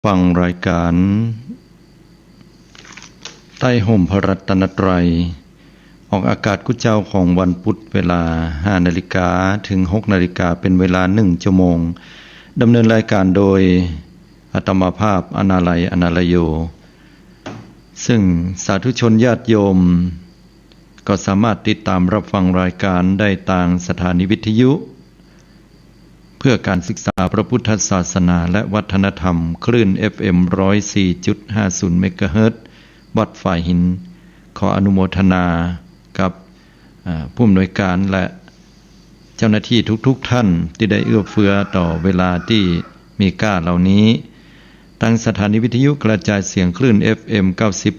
ฟังรายการใต้ห่มพระรัตนตรัยออกอากาศกุเจ้าของวันพุธเวลา 5 นาฬิกาถึง 6 นาฬิกาเป็นเวลา 1 ชั่วโมงดำเนินรายการโดยอาตมาภาพอนาลัยอนาลโยซึ่งสาธุชนญาติโยมก็สามารถติดตามรับฟังรายการได้ทางสถานีวิทยุเพื่อการศึกษาพระพุทธศาสนาและวัฒนธรรมคลื่น FM 104.50 เมกะเฮิรตซ์วัดฝ่ายหินขออนุโมทนากับผู้อำนวยการและเจ้าหน้าที่ทุกท่านที่ได้เอื้อเฟื้อต่อเวลาที่มีค่าเหล่านี้ตั้งสถานีวิทยุกระจายเสียงคลื่น FM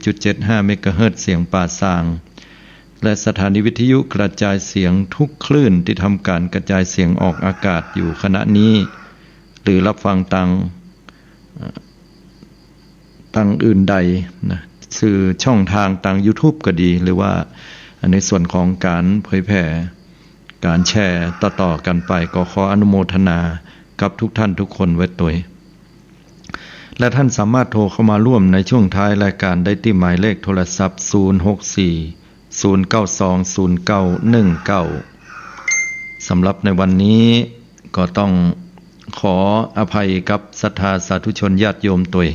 90.75 เมกะเฮิรตซ์เสียงป่าซางและสถานีวิทยุกระจายเสียงทุกคลื่นที่ทำการกระจายเสียงออกอากาศอยู่ขณะนี้หรือรับฟังทางอื่นใดนะสื่อช่องทางทาง YouTube ก็ดีหรือว่าในส่วนของการเผยแผ่การแชร์ต่อๆกันไปก็ขออนุโมทนากับทุกท่านทุกคนไว้ตัวและท่านสามารถโทรเข้ามาร่วมในช่วงท้ายรายการได้ที่หมายเลขโทรศัพท์064 092 0919 สำหรับในวันนี้ก็ต้องขออภัยกับศรัทธาสาธุชนญาติโยมตัว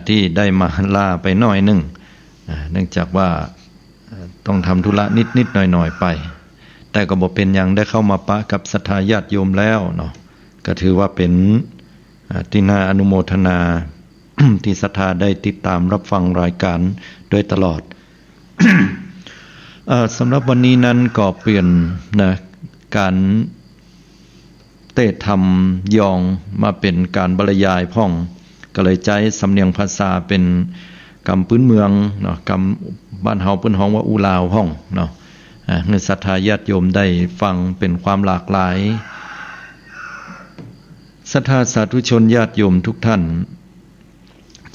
ที่ได้มาลาไปหน่อยหนึ่งเนื่องจากว่าต้องทำธุระนิดหน่อยไปแต่ก็บอกเป็นยังได้เข้ามาปะกับศรัทธาญาติโยมแล้วเนาะก็ถือว่าเป็นที่น่าอนุโมทนา ที่ศรัทธาได้ติดตามรับฟังรายการโดยตลอด สำหรับวันนี้นั้นก็เปลี่ยนนะการเทศธรรมยองมาเป็นการบรรยายพ่องก็เลยใช้สำเนียงภาษาเป็นคำพื้นเมืองเนาะคำบ้านเฮาเพิ่นฮ้องว่าอูลาวพ่องเนาะให้ศรัทธาญาติโยมได้ฟังเป็นความหลากหลายศรัทธาสาธุชนญาติโยมทุกท่าน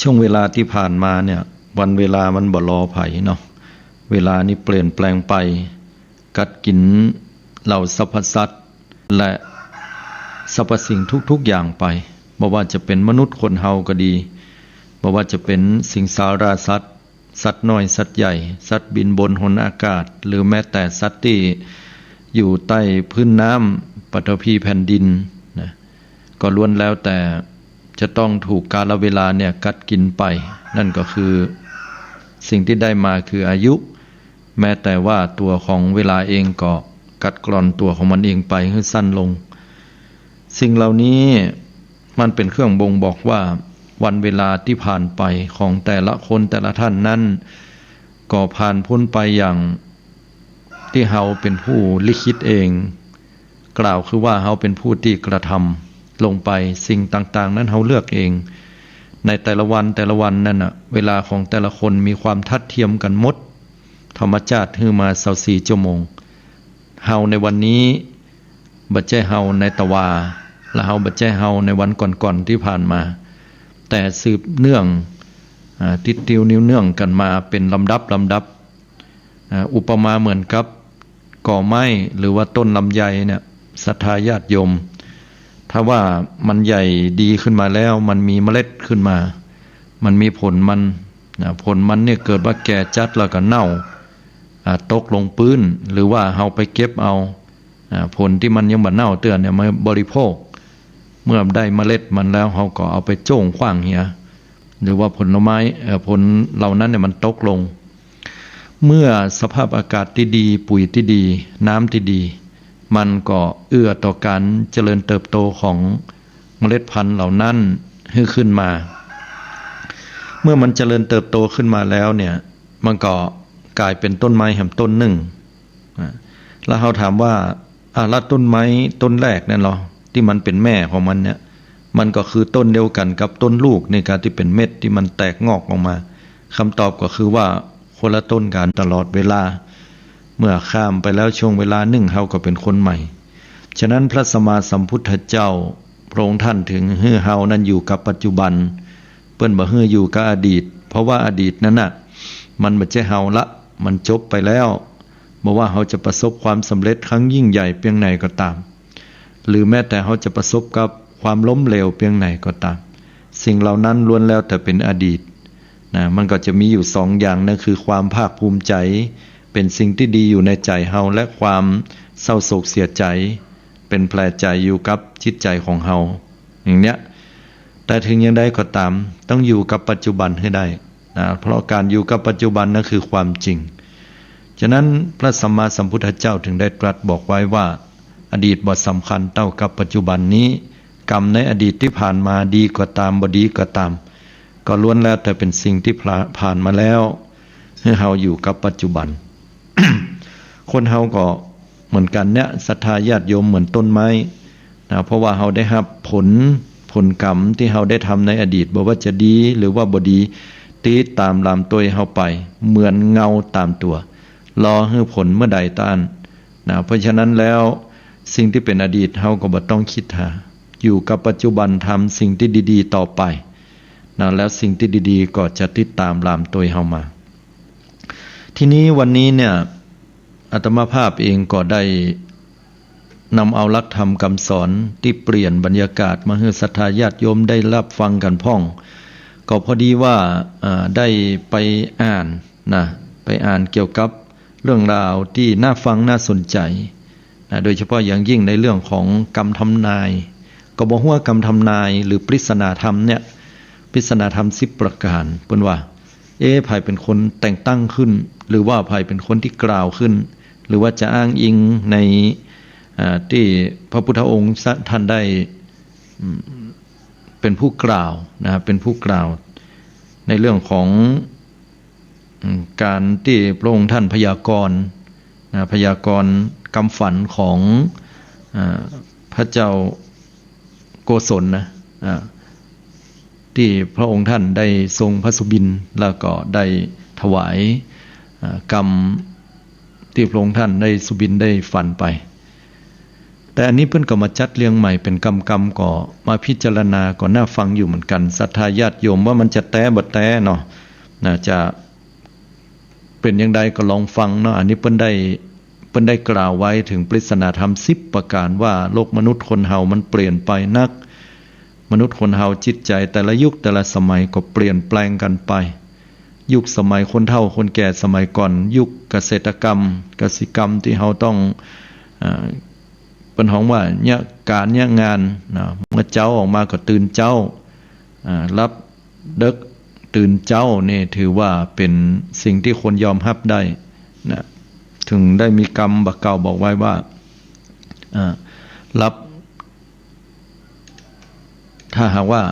ช่วงเวลาที่ผ่านมาเนี่ยวันเวลามันบ่รอไผเนาะเวลานี้เปลี่ยนแปลงไปกัดกินเหล่าสรรพสัตว์และสรรพสิ่งทุกๆอย่างไปบ่ว่าจะเป็นมนุษย์คนเฮาก็ดีบ่ว่าจะเป็นสิงสาราสัตว์สัตว์น้อยสัตว์ใหญ่สัตว์บินบนหนอากาศหรือแม้แต่สัตว์ที่อยู่ใต้พื้นน้ำปฐพีแผ่นดินนะก็ล้วนแล้วแต่จะต้องถูกกาลเวลาเนี่ยกัดกินไปนั่นก็คือสิ่งที่ได้มาคืออายุแม้แต่ว่าตัวของเวลาเองก็กัดกร่อนตัวของมันเองไปให้สั้นลงสิ่งเหล่านี้มันเป็นเครื่องบ่งบอกว่าวันเวลาที่ผ่านไปของแต่ละคนแต่ละท่านนั้นก็ผ่านพ้นไปอย่างที่เฮาเป็นผู้ลิขิตเองกล่าวคือว่าเฮาเป็นผู้ที่กระทำลงไปสิ่งต่างๆนั้นเฮาเลือกเองในแต่ละวันนั่นน่ะเวลาของแต่ละคนมีความทัดเทียมกันหมดธรรมชาติให้มา24ชั่วโมงเฮาในวันนี้บ่ใช่เฮาในตะวาและเฮาบ่ใช่เฮาในวันก่อนๆที่ผ่านมาแต่สืบเนื่องติดติวนิ้วเนื่องกันมาเป็นลำดับอุปมาเหมือนกับก่อไม้หรือว่าต้นลำไยเนี่ยศรัทธาญาติโยมถ้าว่ามันใหญ่ดีขึ้นมาแล้วมันมีเมล็ดขึ้นมามันมีผลมันเนี่ยเกิดว่าแก่จัดแล้วก็เน่าตกลงพื้นหรือว่าเฮาไปเก็บเอาผลที่มันยังบ่เน่าเตือนเนี่ยมาบริโภคเมื่อได้เมล็ดมันแล้วเฮาก็เอาไปโจ่งขว้างเหียหรือว่าผลไม้ผลเหล่านั้นเนี่ยมันตกลงเมื่อสภาพอากาศที่ดีปุ๋ยที่ดีน้ำที่ดีมันก็เอื้อต่อการเจริญเติบโตของเมล็ดพันธุ์เหล่านั้นให้ขึ้นมาเมื่อมันเจริญเติบโตขึ้นมาแล้วเนี่ยมันก็กลายเป็นต้นไม้แห่งต้นหนึ่งแล้วเขาถามว่าแล้วต้นไม้ต้นแรกนั่นหรอที่มันเป็นแม่ของมันเนี่ยมันก็คือต้นเดียวกันกับต้นลูกในการที่เป็นเม็ดที่มันแตกงอกออกมาคำตอบก็คือว่าคนละต้นกันตลอดเวลาเมื่อข้ามไปแล้วช่วงเวลาหนึ่งเฮาก็เป็นคนใหม่ฉะนั้นพระสัมมาสัมพุทธเจ้าพระองค์ท่านถึงให้เฮานั้นอยู่กับปัจจุบันเปิ้นบ่ให้อยู่กับอดีตเพราะว่าอดีตนั้นน่ะมันบ่ใช่เฮาละมันจบไปแล้วบ่ว่าเฮาจะประสบความสำเร็จครั้งยิ่งใหญ่เพียงไหนก็ตามหรือแม้แต่เฮาจะประสบกับความล้มเหลวเพียงไหนก็ตาม สิ่งเหล่านั้นล้วนแล้วแต่เป็นอดีตนะมันก็จะมีอยู่สองอย่างนั่นคือความภาคภูมิใจเป็นสิ่งที่ดีอยู่ในใจเฮาและความเศร้าโศกเสียใจเป็นแผลใจอยู่กับจิตใจของเฮาอย่างเนี้ยแต่ถึงอย่างใดก็ตามต้องอยู่กับปัจจุบันให้ได้นะเพราะการอยู่กับปัจจุบันนั่นคือความจริงฉะนั้นพระสัมมาสัมพุทธเจ้าถึงได้ตรัสบอกไว้ว่าอดีตบ่สำคัญเท่ากับปัจจุบันนี้กรรมในอดีตที่ผ่านมาดีก็ตามบ่ดีก็ตามก็ล้วนแล้วแต่เป็นสิ่งที่ผ่านมาแล้วให้เฮาอยู่กับปัจจุบัน คนเฮาก็เหมือนกันเนี่ยศรัทธาญาติโยมเหมือนต้นไม้นะเพราะว่าเฮาได้รับผลกรรมที่เฮาได้ทำในอดีตบ่ว่าจะดีหรือว่าบ่ดีตีตามลามตัวเฮาไปเหมือนเงาตามตัวรอให้ผลเมื่อใดตานนะเพราะฉะนั้นแล้วสิ่งที่เป็นอดีตเฮาก็บ่ต้องคิดหาอยู่กับปัจจุบันทำสิ่งที่ดีๆต่อไปนะแล้วสิ่งที่ดีๆก็จะติดตามลามตัวเฮามาทีนี้วันนี้เนี่ยอาตมาภาพเองก็ได้นำเอาหลักธรรมคำสอนที่เปลี่ยนบรรยากาศมาให้ศรัทธาญาติโยมได้รับฟังกันพ่องก็พอดีว่าได้ไปอ่านนะไปอ่านเกี่ยวกับเรื่องราวที่น่าฟังน่าสนใจนะโดยเฉพาะอย่างยิ่งในเรื่องของกรรมทำนายก็บอกว่ากรรมทำนายหรือปริศนาธรรมเนี่ยปริศนาธรรม10ประการเพิ่นว่าใครเป็นคนแต่งตั้งขึ้นหรือว่าใครเป็นคนที่กล่าวขึ้นหรือว่าจะอ้างอิงในที่พระพุทธองค์ท่านได้เป็นผู้กล่าวนะเป็นผู้กล่าวในเรื่องของการที่พระองค์ท่านพยากรณ์พยากรณ์กำฝันของพระเจ้าโกศลนะที่พระองค์ท่านได้ทรงพระสุบินแล้วก็ได้ถวายกรรมที่พระองค์ท่านได้สุบินได้ฝันไปแต่อันนี้เพิ่นก็มาจัดเรียงใหม่เป็นกรรมก็มาพิจารณาก็น่าฟังอยู่เหมือนกันศรัทธาญาติโยมว่ามันจะแต้บ่แต้เนาะจะเป็นอย่างใดก็ลองฟังเนาะอันนี้เพิ่นได้กล่าวไว้ถึงปริศนาธรรม10ประการว่าโลกมนุษย์คนเฮามันเปลี่ยนไปนักมนุษย์คนเฮาจิตใจแต่ละยุคแต่ละสมัยก็เปลี่ยนแปลงกันไปยุคสมัยคนเฒ่าคนแก่สมัยก่อนยุคเกษตรกรรมกสิกรรมที่เฮาต้องเป็นของว่าเนี่ยการเนี่ยงานนะเมื่อเจ้าออกมาก็ตื่นเจ้ารับดึกตื่นเจ้านี่ถือว่าเป็นสิ่งที่คนยอมรับได้นะถึงได้มีกรรมบักเก่าบอกไว้ว่ารับถ้าหากว่า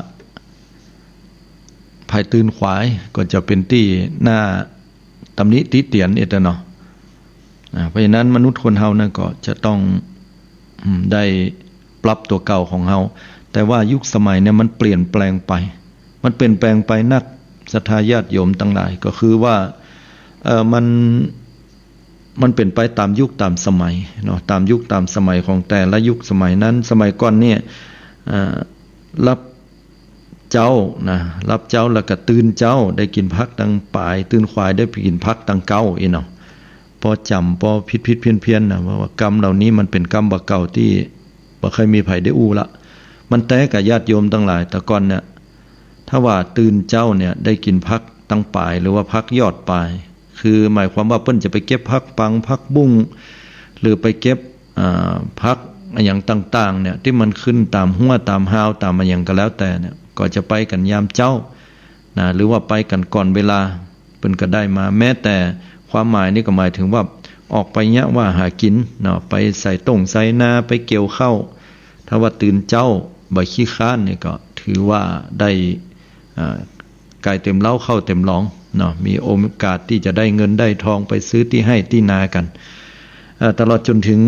ภายตื่นขวายก็จะเป็นที่หน้าตำหนิติเตียนเนาะเพราะฉะนั้นมนุษย์คนเฮานั่นก็จะต้องได้ปรับตัวเก่าของเฮาแต่ว่ายุคสมัยเนี่ยมันเปลี่ยนแปลงไปมันเปลี่ยนแปลงไปนักศรัทธาญาติโยมทั้งหลายก็คือว่ามันเป็นไปตามยุคตามสมัยเนาะตามยุคตามสมัยของแต่ละยุคสมัยนั้นสมัยก่อนเนี่ยรับเจ้านะรับเจ้าแล้วก็ตื่นเจ้าได้กินพักตังปลายตื่นควายได้ไปกินพักตังเก้าเนาะพอจำพอผิดเพี้ยนนะว่ากรรมเหล่านี้มันเป็นกรรมบักเก่าที่บ่เคยมีไผได้อู้ละมันแต้กับญาติโยมทั้งหลายแต่ก่อนเนี่ยถ้าว่าตื่นเจ้าเนี่ยได้กินพักตังปลายหรือว่าพักยอดปลายคือหมายความว่าเปิ้นจะไปเก็บพักปังพักบุ้งหรือไปเก็บพักอย่างต่างๆเนี่ยที่มันขึ้นตามหัวตามหาวตามมาอย่างก็แล้วแต่เนี่ยก็จะไปกันยามเจ้านะหรือว่าไปกันก่อนเวลาเปิ้นก็ได้มาแม้แต่ความหมายนี่ก็หมายถึงว่าออกไปเนี่ยว่าหากินเนาะไปใส่ต้งใส่นาไปเกี่ยวข้าวถ้าว่าตื่นเจ้าบ่ขี้ค้านนี่ก็ถือว่าได้ไก่เต็มเล้าเข้าเต็มหลองเนาะมีโอกาสที่จะได้เงินได้ทองไปซื้อที่ให้ที่นากันตลอดจนถึง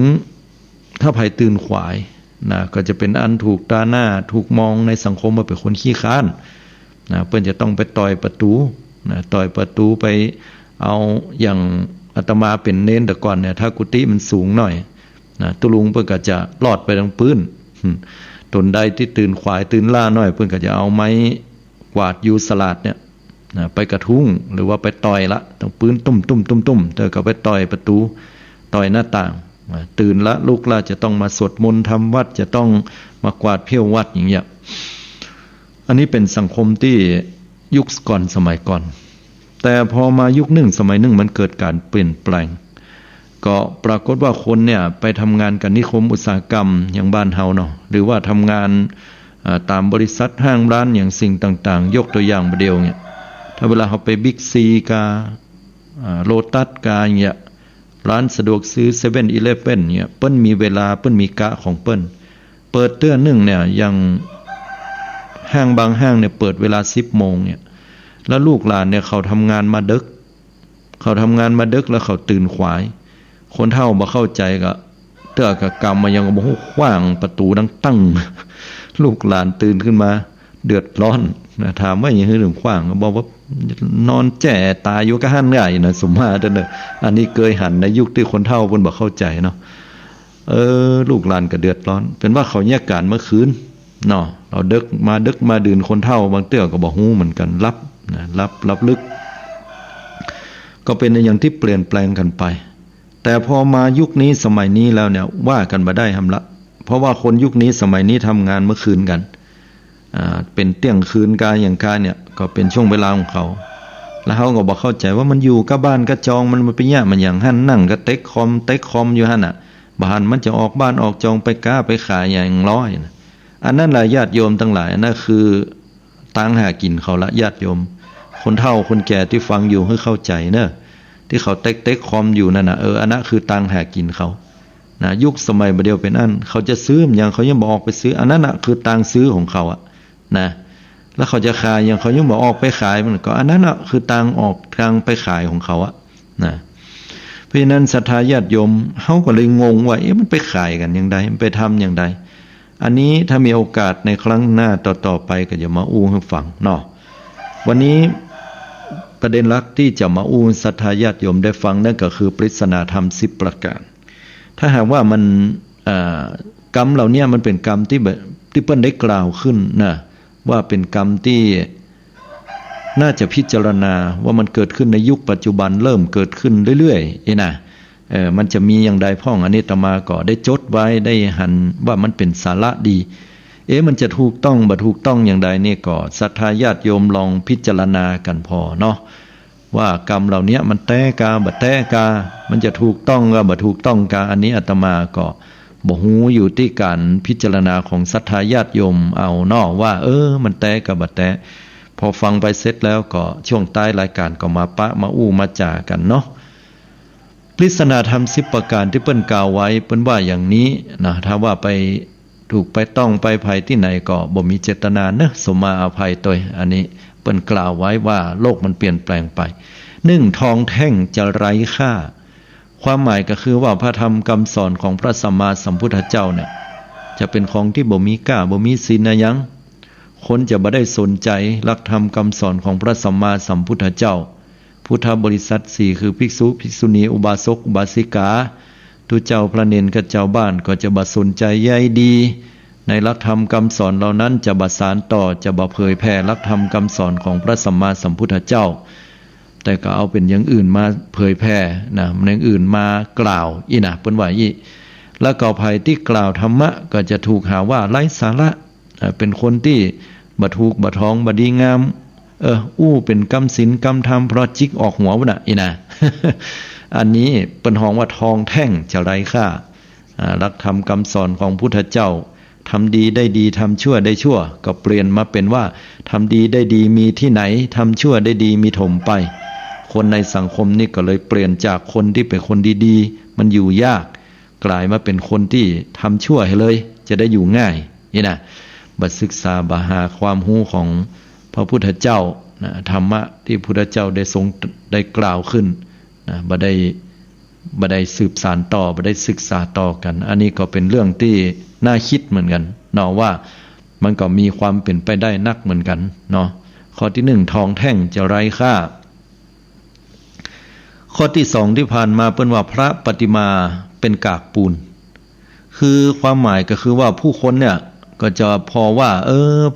ถ้าไผตื่นขวายนะก็จะเป็นอันถูกตาหน้าถูกมองในสังคมว่าเป็นคนขี้ค้านนะเพิ่นจะต้องไปต่อยประตูนะต่อยประตูไปเอาอย่างอาตมาเป็นเน้นแต่ก่อนเนี่ยถ้ากุฏิมันสูงหน่อยนะตุลุงเพิ่นก็จะลอดไปทางปื้นตนใดที่ตื่นขวายตื่นล่าหน่อยเพิ่นก็จะเอาไม้กวาดยูสลัดเนี่ยนะไปกระทุ้งหรือว่าไปต่อยละทางปื้นตุ้มเธอก็ไปต่อยประตูต่อยหน้าต่างตื่นละลุกละจะต้องมาสวดมนต์ทำวัดจะต้องมากวาดเพี้ยววัดอย่างเงี้ย อันนี้เป็นสังคมที่ยุคก่อนสมัยก่อน แต่พอมายุคหนึ่งสมัยหนึ่งมันเกิดการเปลี่ยนแปลงก็ปรากฏว่าคนเนี่ยไปทำงานกันนิคมอุตสาหกรรมอย่างบ้านเฮาเนาะหรือว่าทำงานตามบริษัทห้างร้านอย่างสิ่งต่างๆยกตัวอย่างเดียวเนี่ยถ้าเวลาเขาไปบิ๊กซีกาโลตัสกาอย่างเงี้ยร้านสะดวกซื้อเซเว่นอีเลฟเว่นเนี่ยเปิ้นมีเวลาเปิ้นมีกะของเปิ้นเปิดเตื้อหนึ่งเนี่ยยังห้างบางห้างเนี่ยเปิดเวลา10 โมงเนี่ยแล้วลูกหลานเนี่ยเขาทำงานมาดึกแล้วเขาตื่นขวายคนเฒ่าบ่เข้าใจก็เตื้อกับกรรมมายังบ่ฮู้ขว้างประตูดังตั้งลูกหลานตื่นขึ้นมาเดือดร้อนนะถามว่าอย่างถึงขว้างก็บอกว่านอนแจ่ตายอยู่กับหันใหญ่นะสมมาเด้ออันนี้เคยหันในยุคที่คนเฒ่าเพิ่นบ่เข้าใจเนาะลูกหลานก็เดือดร้อนเป็นว่าเขาแยกการเมื่อคืนเนาะเราดึกมาดื่นคนเฒ่าบางเตื้อก็บ่ฮู้เหมือนกันรับลึกก็เป็นอย่างที่เปลี่ยนแปลงกันไปแต่พอมายุคนี้สมัยนี้แล้วเนี่ยว่ากันบ่ได้ทำละเพราะว่าคนยุคนี้สมัยนี้ทำงานเมื่อคืนกันเป็นเที่ยงคืนกาอย่างกาเนี่ยก็เป็นช่วงเวลาของเขาแล้วเขาก็บอกเข้าใจว่ามันอยู่กับบ้านกับจองมันไปแย่มันอย่างหั่นนั่งก็เต็กคอมอยู่หั่นน่ะบ้านมันจะออกบ้านออกจองไปก้าไปขายอย่างร้อยนะอันนั้นแหละญาติโยมทั้งหลายนั่นคือตังหากินเขาละญาติโยมคนเฒ่าคนแก่ที่ฟังอยู่ให้เข้าใจเนอะที่เขาเต็กคอมอยู่นั่นน่ะอันนั้นคือตังหากินเขานะยุคสมัยเดียวเป็นอันเขาจะซื้ออย่างเขายังบอกออกไปซื้ออันนั้นน่ะคือตังซื้อของเขาอะนะแล้วเขาจะขายอย่างเขายังบอกออกไปขายมันก็อันนั้นน่ะคือตังออกทางไปขายของเขาอะนะเพราะฉะนั้นศรัทธาญาติโยมเขาก็เลยงงว่ามันไปขายกันอย่างใดมันไปทำอย่างใดอันนี้ถ้ามีโอกาสในครั้งหน้าต่อไปก็จะมาอู้ให้ฟังเนาะวันนี้ประเด็นหลักที่จะมาอู้ศรัทธาญาติโยมได้ฟังนั่นก็คือปริศนาธรรม10 ประการถ้าหากว่ามันกรรมเหล่านี้มันเป็นกรรมที่เปิ้นได้กล่าวขึ้นนะว่าเป็นกรรมที่น่าจะพิจารณาว่ามันเกิดขึ้นในยุคปัจจุบันเริ่มเกิดขึ้นเรื่อยๆนะมันจะมีอย่างใดพ่องอันนี้ตมาก็ได้จดไว้ได้หันว่ามันเป็นสาระดีมันจะถูกต้องบ่ถูกต้องอย่างใดนี่ก็ศรัทธาญาติโยมลองพิจารณากันพอเนาะว่ากรรมเหล่านี้มันแต้กาบ่แต้กามันจะถูกต้องก็บ่ถูกต้องกาอันนี้อาตมาก็บ่ฮู้อยู่ที่การพิจารณาของศรัทธาญาติโยมเอาเนาะว่ามันแต้กับบ่แต้พอฟังไปเสร็จแล้วก็ช่วงท้ายรายการก็มาปะมาอู้มาจ่ากันเนาะปริศนาธรรม10 ประการที่เปิ้นกล่าวไว้เปิ้นว่าอย่างนี้นะถ้าว่าไปถูกไปต้องไปภัยที่ไหนก็บ่มีเจตนานะสมมาอภัยตัวอันนี้เปิ้นกล่าวไว้ว่าโลกมันเปลี่ยนแปลงไป1ทองแท่งจะไร้ค่าความหมายก็คือว่าพระธรรมคำสอนของพระสัมมาสัมพุทธเจ้าเนี่ยจะเป็นของที่บ่มีค่าบ่มีศีลนะยังคนจะบ่ได้สนใจหลักธรรมคำสอนของพระสัมมาสัมพุทธเจ้าพุทธบริษัท4คือภิกษุภิกษุณีอุบาสกอุบาสิกาทุเจ้าพระเนรกับเจ้าบ้านก็จะบ่สนใจใยดีในหลักธรรมคำสอนเหล่านั้นจะบ่สานต่อจะบ่เผยแผ่หลักธรรมคำสอนของพระสัมมาสัมพุทธเจ้าแต่ก็เอาเป็นอย่างอื่นมาเผยแผ่นะอย่างอื่นมากล่าวนะเปิ้นว่าแล้วก็ภัยที่กล่าวธรรมะก็จะถูกหาว่าไร้สาระเป็นคนที่บ่ถูกบ่ท้องบ่ดีงามเป็นกรรมศีลกรรมธรรมเพราะจิกออกหัวบ่น่ะนะ อันนี้เปิ้นฮ้องว่าทองแท่งจะไร้ค่าหลักธรรมคำสอนของพุทธเจ้าทำดีได้ดีทำชั่วได้ชั่วก็เปลี่ยนมาเป็นว่าทำดีได้ดีมีที่ไหนทำชั่วได้ดีมีถมไปคนในสังคมนี่ก็เลยเปลี่ยนจากคนที่เป็นคนดีๆมันอยู่ยากกลายมาเป็นคนที่ทำชั่วให้เลยจะได้อยู่ง่ายนี่นะบัดศึกษาบาหาความรู้ของพระพุทธเจ้าธรรมะที่พระพุทธเจ้าได้ทรงได้กล่าวขึ้นบ่ได้สืบสานต่อบ่ได้ศึกษาต่อกันอันนี้ก็เป็นเรื่องที่น่าคิดเหมือนกันเนาะว่ามันก็มีความเป็นไปได้นักเหมือนกันเนาะข้อที่1ทองแท่งจะไร้ค่าข้อที่2ที่ผ่านมาเปิ้นว่าพระปฏิมาเป็นกากปูนคือความหมายก็คือว่าผู้คนเนี่ยก็จะพอว่า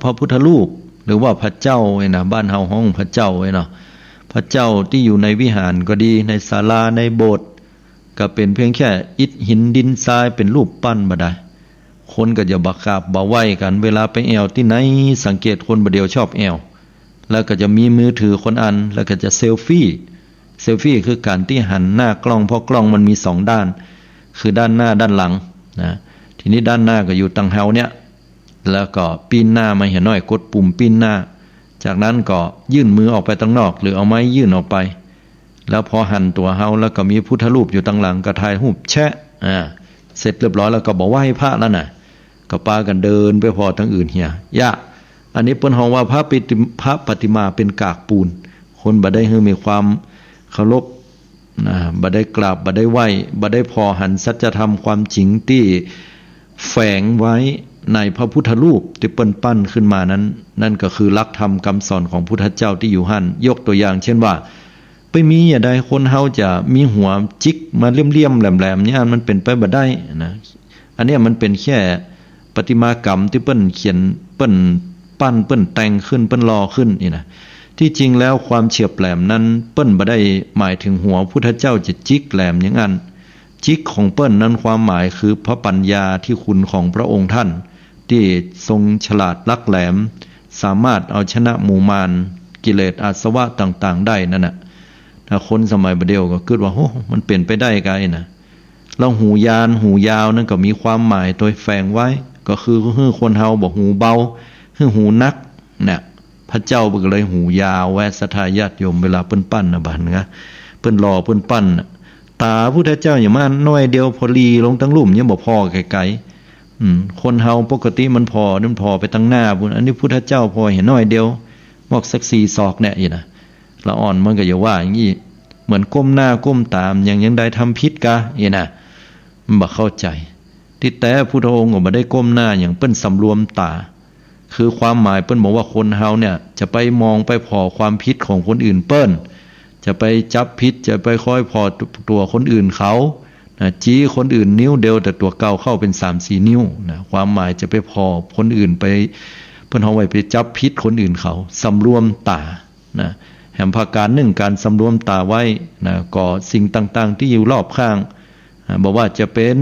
พระพุทธรูปหรือว่าพระเจ้านะบ้านเฮาห้องพระเจ้าเนาะพระเจ้าที่อยู่ในวิหารก็ดีในศาลาในโบสถ์ก็เป็นเพียงแค่อิฐหินดินทรายเป็นรูปปั้นบ่ได้ค คนก็จะบักกาบบ่ไหวกันเวลาไปแอวที่ไหนสังเกตคนบ่เดียวชอบแอวแล้วก็จะมีมือถือคนอันแล้วก็จะเซลฟี่คือการที่หันหน้ากล้องเพราะกล้องมันมี2ด้านคือด้านหน้าด้านหลังนะทีนี้ด้านหน้าก็อยู่ตังเฮาเนี่ยแล้วก็ปีนหน้ามาเห็นหน่อยกดปุ่มปีนหน้าจากนั้นก็ยื่นมือออกไปตั้งนอกหรือเอาไม้ยื่นออกไปแล้วพอหันตัวเฮาแล้วก็มีพุทธรูปอยู่ตั้งหลังก็ถ่ายรูปแชะเสร็จเรียบร้อยแล้วก็บอกว่าให้พระแล้วน่ะก็ปากันเดินไปพอทั้งอื่นเฮียอันนี้เปิ้นฮ้องว่าพระปฏิมาเป็นกากปูนคนบ่ได้มีความเคารพบ่ได้กราบบ่ได้ไหว้บ่ได้พอหันสัจธรรมความจริงที่แฝงไว้ในพระพุทธรูปที่เปิ้นปั้นขึ้นมานั้นนั่นก็คือหลักธรรมคำสอนของพุทธเจ้าที่อยู่หั่นยกตัวอย่างเช่นว่าไปมีอย่าใดคนเฮาจะมีหัวจิกมาเลี่ยมๆแหลมๆเนี่ยมันเป็นไปบ่ได้นะอันนี้มันเป็นแค่ประติมากรรมที่เปิ้นเขียนเปิ้นปั้นเปิ้นแต่งขึ้นเปิ้นรอขึ้นนี่นะที่จริงแล้วความเฉียบแหลมนั้นเปิ้นบ่ได้หมายถึงหัวพุทธเจ้าจะจิกแหลมอย่างนั้นจิกของเปิ้นนั้นความหมายคือพระปัญญาที่คุณของพระองค์ท่านที่ทรงฉลาดลักแหลมสามารถเอาชนะหมู่มารกิเลสอาสวะต่างๆได้นั่นน่ะถ้าคนสมัยบัดเดียวก็คิดว่าโอ้มันเป็นไปได้ไงนะแล้วหูยาวนั่นก็มีความหมายโดยแฝงไว้ก็คือคนเฮาบอกหูเบาหูนักเนี่ยพระเจ้าก็เลยหูยาวแวะศรัทธาญาติโยมเวลาเปิ้นปั้นนะบัดนะเปิ้นรอเปิ้นปั้นตาพุทธเจ้าอย่างมาน้อยเดียวพอลีลงทั้งลุ่มยังบ่พอไกลๆคนเฮาปกติมันพอไปทั้งหน้าพุ่นอันนี้พุทธเจ้าพอเห็นน้อยเดียวมอกสัก4ศอกเนี่ยอีนะละอ่อนมันก็อย่าว่าอย่างงี้เหมือนก้มหน้าก้มตามยังได้ทำผิดกะอีนะมันบ่เข้าใจที่แต่พุทธองค์ก็บ่ได้ก้มหน้าอย่างเปิ้นสำรวมตาคือความหมายเปิ้นบอกว่าคนเฮาเนี่ยจะไปมองไปพอความผิดของคนอื่นเปิ้นจะไปจับผิดจะไปค่อยพอตัวคนอื่นเขาจี้คนอื่นนิ้วเดียวแต่ตัวเก่าเข้าเป็น 3-4 นิ้วนะความหมายจะไปพอคนอื่นไปเพิ่นเอาไว้ไปจับผิดคนอื่นเขาสำรวมตานะแห่งภาการหนึ่งการสำรวมตาไว้นะก่อสิ่งต่างๆที่อยู่รอบข้างบอกว่าจะเป็น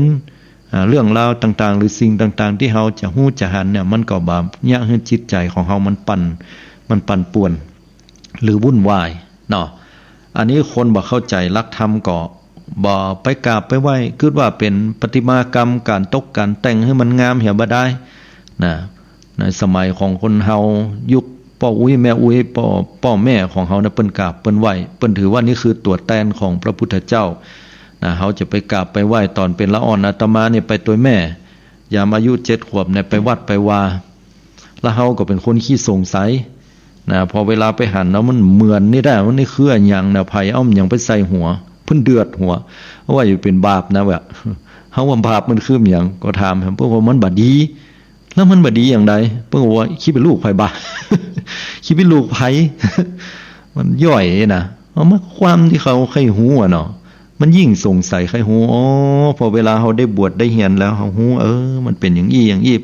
เรื่องราวต่างๆหรือสิ่งต่างๆที่เฮาจะฮู้จะหันเนี่ยมันก็บ่ยะให้จิตใจของเฮามันปั่นป่วนหรือวุ่นวายเนาะอันนี้คนบ่เข้าใจหลักธรรมก็บ่ไปกราบไปไหว้คิดว่าเป็นประติมากรรมการตกการแต่งให้มันงามเหี่ยบ่ได้นะในสมัยของคนเฮายุคพ่ออุ้ยแม่อุ้ยพ่อแม่ของเฮานะเปิ้นกราบเปิ้นไหว้เปิ้นถือว่านี่คือตัวแทนของพระพุทธเจ้าเฮาจะไปกราบไปไหว้ตอนเป็นละอ่อนอาตมาเนี่ยไปตัวแม่ยามอายุ7 ขวบเนี่ยไปวัดไปวาแล้วเฮาก็เป็นคนขี้สงสัยพอเวลาไปหันแล้วมันเหมือนนี่ได้มันนี่คืออันหยังนะไผเอาหยังไปใส่หัวเพิ่นเดือดหัวว่าอยู่เป็นบาปนะแบบเฮาว่าบาปมันคือหยังก็ถามเพิ่นว่ามันบ่ดีแล้วมันบ่ดีอย่างใดเพิ่นว่าคิดเป็นลูกไผบา คิดเป็นลูกไผ มันย่อยนะเอามาความที่เขาใครฮู้อ่ะเนาะมันยิ่งสงสัยใครฮู้อ๋อพอเวลาเขาได้บวชได้เรียนแล้วเขาฮู้มันเป็นอย่างอี้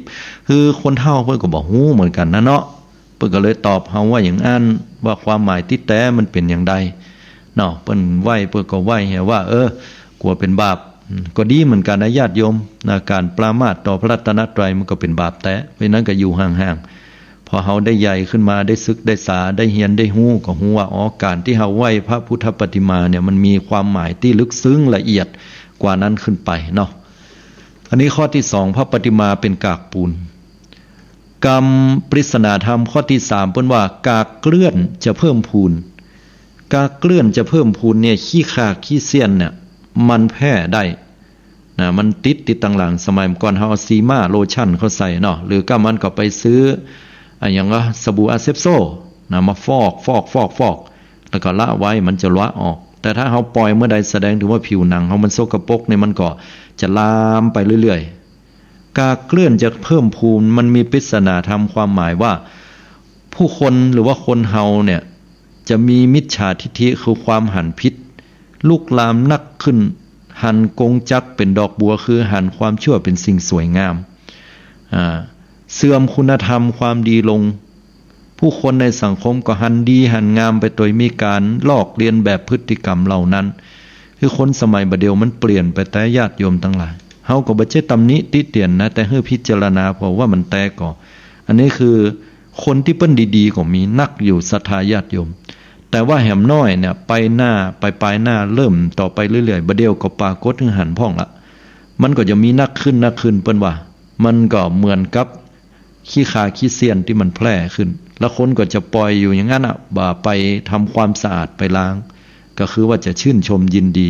คือคนเฒ่าเพิ่นก็บ่ฮู้เหมือนกันนะเนาะเพิ่นก็เลยตอบเฮาว่าอย่างอันว่าความหมายที่แท้มันเป็นอย่างใดเนาะเพิ่นไหว้เพิ่นก็ไหว้ว่ากลัวเป็นบาปก็ดีเหมือนกันนะญาติโยมนะการปรามาสต่อพระรัตนตรัยมันก็เป็นบาปแต่เพราะนั้นก็อยู่ห่างๆพอเฮาได้ใหญ่ขึ้นมาได้ศึกได้ษาได้เรียนได้ฮู้ก็ฮู้ว่าการที่เฮาไหว้พระพุทธปฏิมาเนี่ยมันมีความหมายที่ลึกซึ้งละเอียดกว่านั้นขึ้นไปเนาะอันนี้ข้อที่2พระปฏิมาเป็นกากปูนกรรมปริศนาธรรมข้อที่3เปิ้นว่ากากเกลื่อนจะเพิ่มพูนกากเกลื่อนจะเพิ่มพูนเนี่ยขี้ขากขี้เสี้ยนเนี่ยมันแพร่ได้นะมันติดตั้งหลังสมัยก่อนเฮาเอาซีมาโลชั่นเขาใส่เนาะหรือก็มันก็ไปซื้ออย่างว่าสบู่อาเซปโซนะมาฟอกแล้วก็ละไว้มันจะละออกแต่ถ้าเฮาปล่อยเมื่อใดแสดงถึงว่าผิวหนังเฮามันสกปรกเนี่ยมันก็จะลามไปเรื่อยๆกากเกลื่อนจะเพิ่มพูนมันมีปริศนาธรรมความหมายว่าผู้คนหรือว่าคนเฮาเนี่ยจะมีมิจฉาทิฏฐิคือความหันผิดลุกลามนักขึ้นหันกงจักเป็นดอกบัวคือหันความชั่วเป็นสิ่งสวยงามเสื่อมคุณธรรมความดีลงผู้คนในสังคมก็หันดีหันงามไปโดยมีการลอกเลียนแบบพฤติกรรมเหล่านั้นคือคนสมัยบัดเดียวมันเปลี่ยนไปแต่ญาติโยมทั้งหลายเ าก็บ่ใช่ตำหนิติเตียนนะแต่ให้พิจารณาเพราะว่ามันแตกก่ออันนี้คือคนที่เปิ้นดีๆก็มีนักอยู่ศรัทธาญาติโยมแต่ว่าแหมน้อยเนี่ยไปหน้าไปปลายหน้าเริ่มต่อไปเรื่อยๆบ่เดียวก็ปรากฏถึงหันพ่องละมันก็จะมีนักขึ้นเปิ้นว่ามันก็เหมือนกับขี้ขาขี้เสียนที่มันแพร่ขึ้นแล้วคนก็จะปล่อยอยู่อย่างนั้นอ่ะบ่าไปทำความสะอาดไปล้างก็คือว่าจะชื่นชมยินดี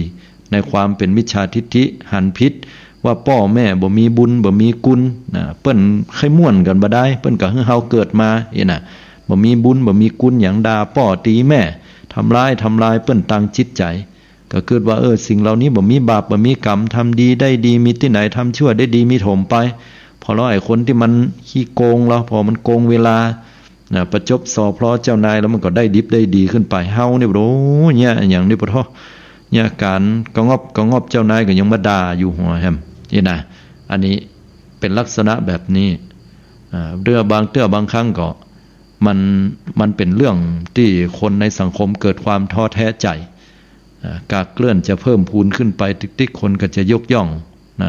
ในความเป็นมิจฉาทิฏฐิหันพิษว่าพ่อแม่บ่มีบุญบ่มีกุลนะเปิ้นใครม่วนกันบ่ได้เปิ้นก็เฮาเกิดมาน่ะบ่มีบุญบ่มีกุลหยังด่าพ่อตีแม่ทำร้ายเปิ้นตั้งจิตใจก็เกิดว่าสิ่งเหล่านี้บ่มีบาปบ่มีกรรมทำดีได้ดีมีที่ไหนทำชั่วได้ดีมีถมไปพอแล้วไอ้คนที่มันขี้โกงแล้วพอมันโกงเวลาประจบสอบเพราะเจ้านายแล้วมันก็ได้ดิบได้ดีขึ้นไปเฮานี่โหเนี่ยอย่างนี้บ่ท้อเนี่ยการก็งอบเจ้านายก็ยังมาด่าอยู่หัวแฮมนี่นะอันนี้เป็นลักษณะแบบนี้เรื่องบางครั้งก็มันเป็นเรื่องที่คนในสังคมเกิดความท้อแท้ใจกากเกลื่อนจะเพิ่มพูนขึ้นไปติ๊กคนก็จะยกย่อง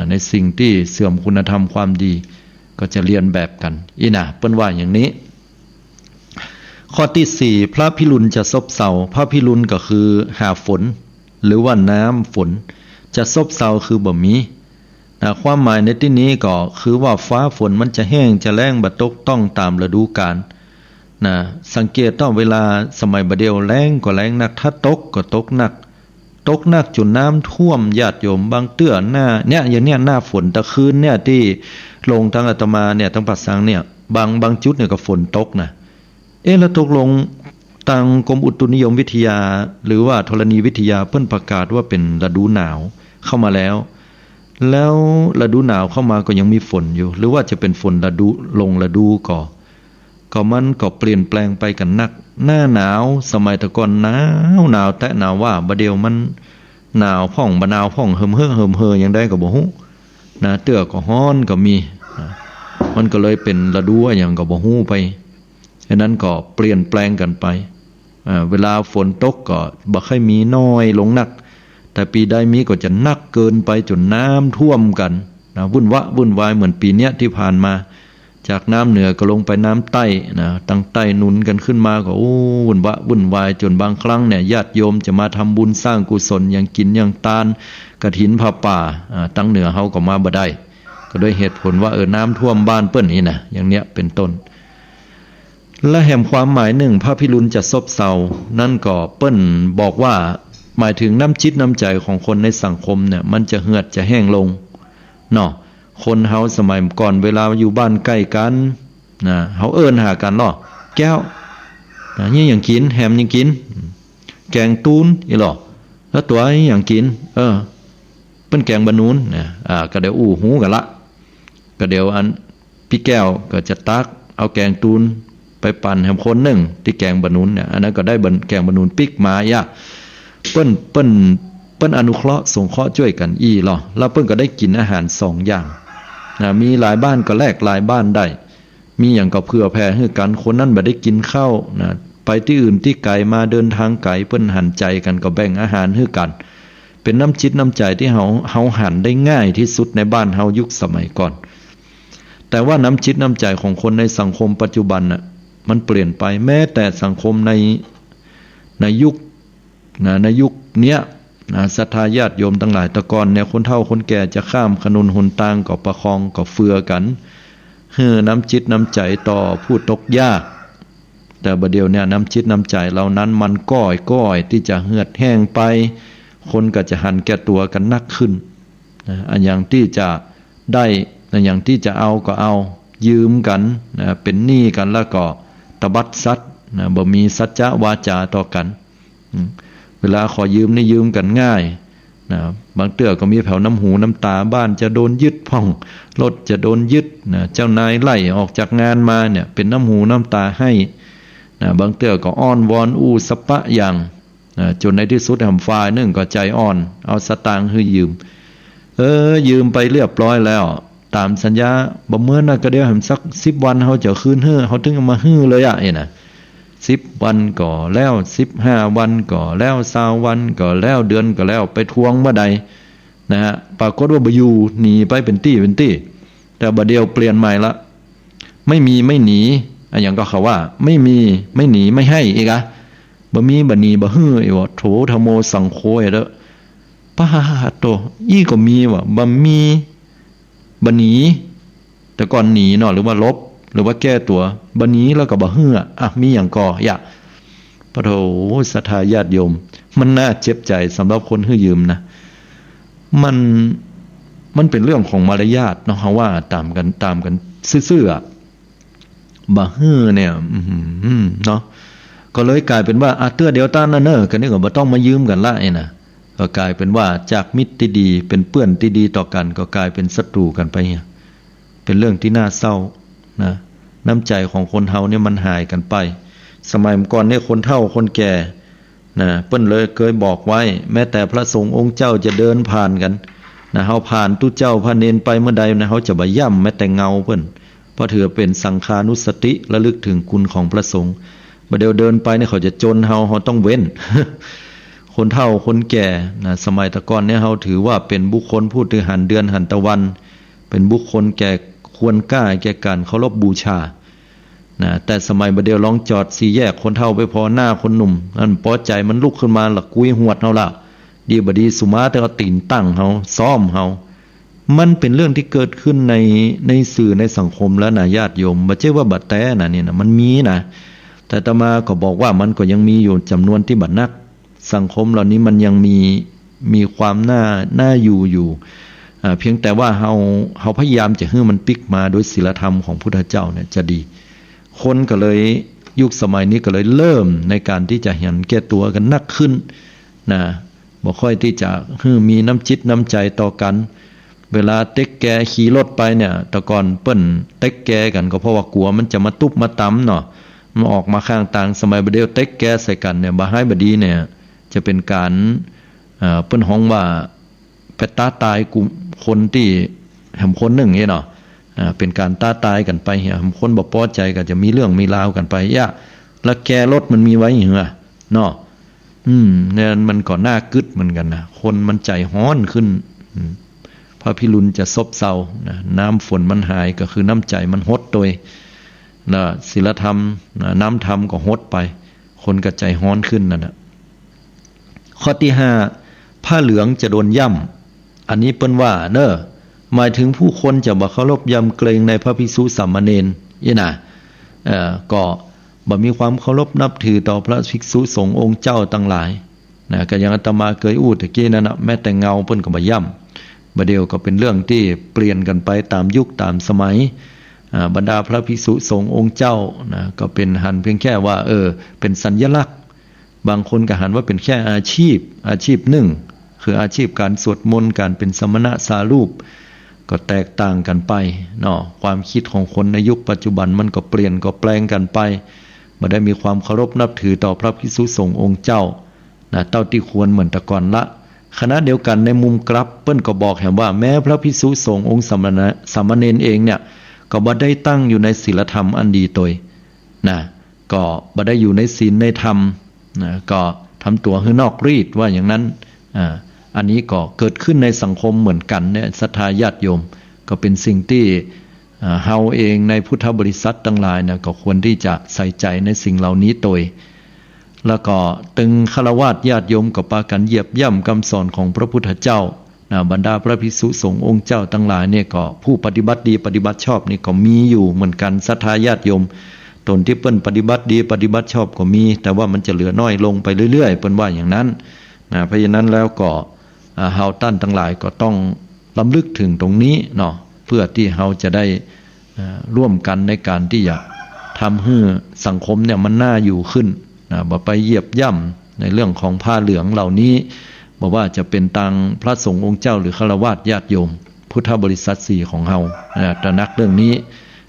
ในสิ่งที่เสื่อมคุณธรรมความดีก็จะเรียนแบบกันเปิ้นว่าอย่างนี้ข้อที่4พระพิรุณจะซบเซาพระพิรุณก็คือหาฝนหรือว่าน้ำฝนจะซบเซาคือบ่มีความหมายในที่นี้ก็คือว่าฟ้าฝนมันจะแห้งจะแล้งบ่ตกต้องตามฤดูกาลสังเกตต้องเวลาสมัยบัดเดียวแล้งก็แล้งนักถ้าตกก็ตกหนักจนน้ำท่วมญาติโยมบางเตื้อหน้าเนี่ยอย่างเนี้ยหน้าฝนตะคืนเนี่ยที่ลงทางอาตมาเนี่ยทางปัสสังเนี่ยบางจุดเนี่ยก็ฝนตกนะแล้วตกลงทางกรมอุตุนิยมวิทยาหรือว่าธรณีวิทยาเพิ่นประกาศว่าเป็นฤดูหนาวเข้ามาแล้วฤดูหนาวเข้ามาก็ยังมีฝนอยู่หรือว่าจะเป็นฝนฤดูก็มันก็เปลี่ยนแปลงไปกันนักหน้าหนาวสมัยตะก่อนหนาวแต่หนาวว่าบัดเดียวมันหนาวพ่องบ่หนาวพ่องเหิมเฮอยังได้ก็บ่ฮู้เตื้อก็ร้อนก็มีมันก็เลยเป็นฤดูหยังก็บ่ฮู้ไปฉะนั้นก็เปลี่ยนแปลงกันไปเวลาฝนตกก็บ่ค่อยมีน้อยลงนักแต่ปีใดมีก็จะนักเกินไปจนน้ำท่วมกันวุ่นวายเหมือนปีเนี้ยที่ผ่านมาจากน้ำเหนือก็ลงไปน้ำใต้ตั้งใต้หนุนกันขึ้นมาก็วุ่นวายจนบางครั้งเนี่ยญาติโยมจะมาทำบุญสร้างกุศลอย่างกินอย่างตาลกฐินผ้าป่าตั้งเหนือเฮาก็มาบ่ได้ก็ด้วยเหตุผลว่าน้ำท่วมบ้านเปิ้นนี่นะอย่างเนี้ยเป็นต้นและแห่งความหมายหนึ่งพระพิรุณจะซบเซานั่นก็เปิ้นบอกว่าหมายถึงน้ำจิตน้ำใจของคนในสังคมเนี่ยมันจะเหือดจะแห้งลงคนเฮาสมัยก่อนเวลาอยู่บ้านใกล้กันเฮาหากันแก้วนี่อย่างกินแฮมยังกินแกงตูนแล้วตัวอย่างกินเป็นแกงบะนูนก็เดี๋ยวหูกันละก็เดี๋ยวอันพี่แก้วก็จะตักเอาแกงตูนไปปั่นแฮมคนหนึ่งที่แกงบะนูนเนี่ยอันนั้นก็ได้แกงบะนูนปิกมาเปิ้นอนุเคราะห์สงเคราะห์ช่วยกันแล้วเปิ้นก็ได้กินอาหาร2อย่างมีหลายบ้านก็แลกหลายบ้านได้มีอย่างก็เผื่อแผ่ให้กันคนนั้นบ่ได้กินข้าวไปที่อื่นที่ไกลมาเดินทางไกลเปิ้นหันใจกันก็แบ่งอาหารให้กันเป็นน้ำจิตน้ำใจที่เฮาหันได้ง่ายที่สุดในบ้านเฮายุคสมัยก่อนแต่ว่าน้ำจิตน้ำใจของคนในสังคมปัจจุบันมันเปลี่ยนไปแม้แต่สังคมในยุคเนี้ยศรัทธาญาติโยมทั้งหลายแต่ก่อนเนี่ยคนเฒ่าคนแก่จะข้ามถนนหนทางก็ประคองก็เฟือกันน้ำจิตน้ำใจต่อผู้ตกยากแต่บัดเดี๋ยวเนี่ยน้ำจิตน้ำใจเหล่านั้นมันก้อยที่จะเหือดแห้งไปคนก็จะหันแก่ตัวกันนักขึ้นอันอย่างที่จะได้อันอย่างที่จะเอาก็เอายืมกันเป็นหนี้กันแล้วก็ตบัดซัดบ่มีสัจจะวาจาต่อกันเวลาขอยืมนี่ยืมกันง่ายบางเตื้อก็มีแผ่วน้ำหูน้ำตาบ้านจะโดนยึดพ่องรถจะโดนยึดเจ้านายไล่ออกจากงานมาเนี่ยเป็นน้ำหูน้ำตาให้บางเตื้อก็อ้อนวอนสปะอย่างจนในที่สุดฝ่ายหนึ่งก็ใจอ่อนเอาสตางค์ให้ยืมยืมไปเรียบร้อยแล้วตามสัญญาบ่เมื่อน่ะก็เดี๋ยวสัก10 วันเฮาจะคืนเฮาถึงเอามาเลย10 วันก็แล้ว15 วันก็แล้ว20 วันก็แล้วเดือนก็แล้วไปทวงบ่ได้ นะฮะปรากฏว่าบ่อยู่หนีไปเป็นตี้แต่บัดเดียวเปลี่ยนใหม่ละไม่มีไม่หนีอย่างก็เขาว่าไม่มีไม่หนีไม่ให้อีกอะบ่มีบ่หนีบ่ฮื้ออีว่าโถธโมสังโฆเด้อป้าโตอีก็มีว่ะบ่มีบ่หนีแต่ก่อนหนีเนาะหรือว่าลบหรือว่าแก้ตัวบ่หนีแล้วก็บ่ฮื้ออ่ะมีหยังก่ออย่าปะโถศรัทธาญาติโยมมันน่าเจ็บใจสำหรับคนฮื้อยืมนะมันเป็นเรื่องของมารยาทเนาะเฮาว่าตามกันซื่อๆบ่ฮื้อเนี่ยเนาะก็เลยกลายเป็นว่าเตื้อเดียวต้านนั่นเน้อกันนี่ก็บ่ต้องมายืมกันละไอ้น่ะก็กลายเป็นว่าจากมิตรที่ดีเป็นเพื่อนที่ดีต่อกันก็กลายเป็นศัตรูกันไปเนี่ยเป็นเรื่องที่น่าเศร้านะน้ำใจของคนเฮาเนี่ยมันหายกันไปสมัยก่อนเนี่ยคนเฒ่าคนแก่นะเปิ้นเลยเคยบอกไว้แม้แต่พระสงฆ์องค์เจ้าจะเดินผ่านกันนะเฮาผ่านตุเจ้าพระเนนไปเมื่อใดนะเฮาจะบ่ย่ำแม้แต่เงาเปิ้นเพราะถือเป็นสังฆานุสติระลึกถึงคุณของพระสงฆ์บ่เดียวเดินไปเนี่ยเขาจะจนเฮาต้องเว้น คนเฒ่าคนแก่นะสมัยตะก่อนเนี่ยเฮาถือว่าเป็นบุคคลผู้ถือหันเดือนหันตะวันเป็นบุคคลแก่ควรกล้าแก่การเคารพบูชานะแต่สมัยบ่เดียวลองจอดสี่แยกคนเฒ่าไปพอหน้าคนหนุ่มนั่นพอใจมันลุกขึ้นมาละกุยหวดเฮาละดีบ่ดีสุมาแต่เอาตีนตั้งเฮาซ้อมเฮามันเป็นเรื่องที่เกิดขึ้นในสื่อในสังคมแล้วนะญาติโยมบ่ใช่ว่าบัดแต่น่ะนี่นะมันมีนะแต่อาตมาก็บอกว่ามันก็ยังมีอยู่จำนวนที่บัดนักสังคมเหล่านี้มันยังมีความน่าอยู่เพียงแต่ว่าเฮาพยายามจะให้มันปิกมาโดยศีลธรรมของพุทธเจ้าเนี่ยจะดีคนก็เลยยุคสมัยนี้ก็เลยเริ่มในการที่จะเห็นแก่ตัวกันนักขึ้นนะบ่ค่อยที่จะมีน้ำจิตน้ำใจต่อกันเวลาเต็กแกขี่รถไปเนี่ยแต่ก่อนเปิ้นเต็กแกกันก็เพราะว่ากลัวมันจะมาตุบมาตำเนาะมันออกมาข้างต่างสมัยบ่เดียวเต็กแกใส่กันเนี่ยบ่ให้บ่ดีเนี่ยจะเป็นการเปิ้นฮ้องว่าไปตายกลุ่มคนที่แห่งคนหนึ่งเนาะเป็นการตายกันไปเหี้ยคนบ่พอใจก็จะมีเรื่องมีราวกันไปย่าแล้วแกรถมันมีไว้เหรอเนาะเนี่ยมันก็น่ากึดเหมือนกันนะคนมันใจฮ้อนขึ้นพระพิรุณจะซบเซานะน้ำฝนมันหายก็คือน้ำใจมันหดโดยนะศีลธรรมนะน้ำธรรมก็หดไปคนก็ใจฮ้อนขึ้นนั่นน่ะข้อที่5ผ้าเหลืองจะโดนย่ำอันนี้เปิ้นว่าเด้อหมายถึงผู้คนจะบ่เคารพยำเกรงในพระภิกษุสามเณรนี่นะก็บ่มีความเคารพนับถือต่อพระภิกษุสงฆ์องค์เจ้าทั้งหลายนะก็อย่างอาตมาเคยอู้ตะกี้นั่นน่ะแม้แต่เงาเปิ้นก็บ่ย่ำบ่เดียวก็เป็นเรื่องที่เปลี่ยนกันไปตามยุคตามสมัยบรรดาพระภิกษุสงฆ์องค์เจ้านะก็เป็นหันเพียงแค่ว่าเป็นสัญลักษณ์บางคนก็หันว่าเป็นแค่อาชีพหนึ่งคืออาชีพการสวดมนต์การเป็นสมณะสารูปก็แตกต่างกันไปเนาะความคิดของคนในยุคปัจจุบันมันก็เปลี่ยนก็แปลงกันไปบ่ได้มีความเคารพนับถือต่อพระภิกษุสงฆ์องค์เจ้านะเท่าที่ควรเหมือนแต่ก่อนละขณะเดียวกันในมุมกลับเปิ้นก็บอกแห่งว่าแม้พระภิกษุสงฆ์องค์สามเณรเองเนี่ยก็บ่ได้ตั้งอยู่ในศีลธรรมอันดีตยนะก็บ่ได้อยู่ในศีลในธรรมนะก็ทำตัวให้นอกรีดว่าอย่างนั้นอันนี้ก็เกิดขึ้นในสังคมเหมือนกันเนี่ยศรัทธาญาติโยมก็เป็นสิ่งที่เฮาเองในพุทธบริษัททั้งหลายนะก็ควรที่จะใส่ใจในสิ่งเหล่านี้โดยแล้วก็ตึงฆราวาสญาติโยมก็ปากันเหยียบย่ำคำสอนของพระพุทธเจ้าบรรดาพระภิกษุสงฆ์องค์เจ้าทั้งหลายเนี่ยก็ผู้ปฏิบัติดีปฏิบัติชอบนี่ก็มีอยู่เหมือนกันศรัทธาญาติโยมตนที่เปิ้นปฏิบัติดีปฏิบัติชอบก็มีแต่ว่ามันจะเหลือน้อยลงไปเรื่อยๆเปิ้นว่าอย่างนั้นเพราะฉะนั้นแล้วก็เฮาท่านทั้งหลายก็ต้องรำลึกถึงตรงนี้เนาะเพื่อที่เฮาจะได้ร่วมกันในการที่จะทำให้สังคมเนี่ยมันน่าอยู่ขึ้นบ่ไปเหยียบย่ำในเรื่องของผ้าเหลืองเหล่านี้บอกว่าจะเป็นทางพระสงฆ์องค์เจ้าหรือฆราวาสญาติโยมพุทธบริษัท4ของเฮาตระหนักเรื่องนี้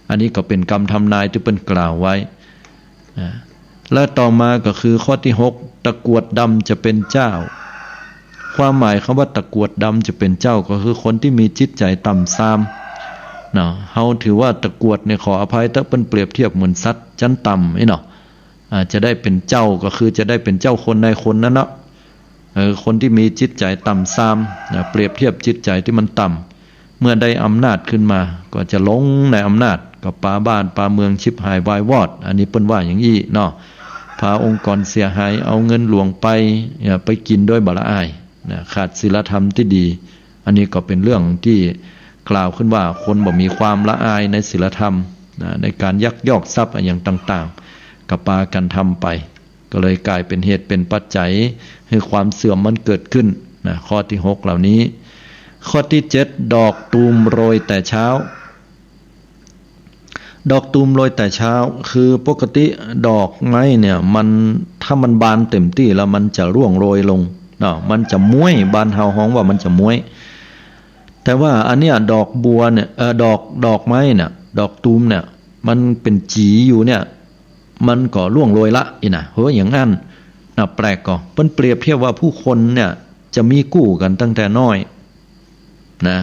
อันนี้ก็เป็นกรรมทำนายที่เปิ้นกล่าวไว้และต่อมาก็คือข้อที่6ตะกรวดดำจะเป็นเจ้าความหมายคำว่าตะกรวดดำจะเป็นเจ้าก็คือคนที่มีจิตใจต่ำทรามเนาะเฮาถือว่าตะกรวดเนี่ยขออภัยถ้าเปิ้นเปรียบเทียบเหมือนสัตว์ชั้นต่ำเนาะจะได้เป็นเจ้าก็คือจะได้เป็นเจ้าคนในคนนั้นเนาะ คนที่มีจิตใจต่ำทรามเปรียบเทียบจิตใจที่มันต่ำเมื่อได้อำนาจขึ้นมาก็จะหลงในอำนาจก็ปาบ้านปาเมืองชิบหายวายวอดอันนี้เปิ้นว่าอย่างนี้เนาะพาองค์กรเสียหายเอาเงินหลวงไปกินด้วยบาละอายขาดศีลธรรมที่ดีอันนี้ก็เป็นเรื่องที่กล่าวขึ้นว่าคนบ่มีความละอายในศีลธรรมในการยักยอกทรัพย์อย่างต่างๆกับปากันทำไปก็เลยกลายเป็นเหตุเป็นปัจจัยให้ความเสื่อมมันเกิดขึ้นข้อที่6เหล่านี้ข้อที่7ดอกตูมโรยแต่เช้าดอกตูมโรยแต่เช้าคือปกติดอกไม้เนี่ยมันถ้ามันบานเต็มที่แล้วมันจะร่วงโรยลงมันจะม้วยบานเฮาฮ้องว่ามันจะม้วยแต่ว่าอันเนี้ยดอกบัวเนี่ยดอกไม้เนี่ยดอกตูมเนี่ยมันเป็นจีอยู่เนี่ยมันก็ร่วงโรยละเฮ้ยอย่างนั้นแปลกก็เปิ้นเปรียบเทียบว่าผู้คนเนี่ยจะมีกู้กันตั้งแต่น้อยนะ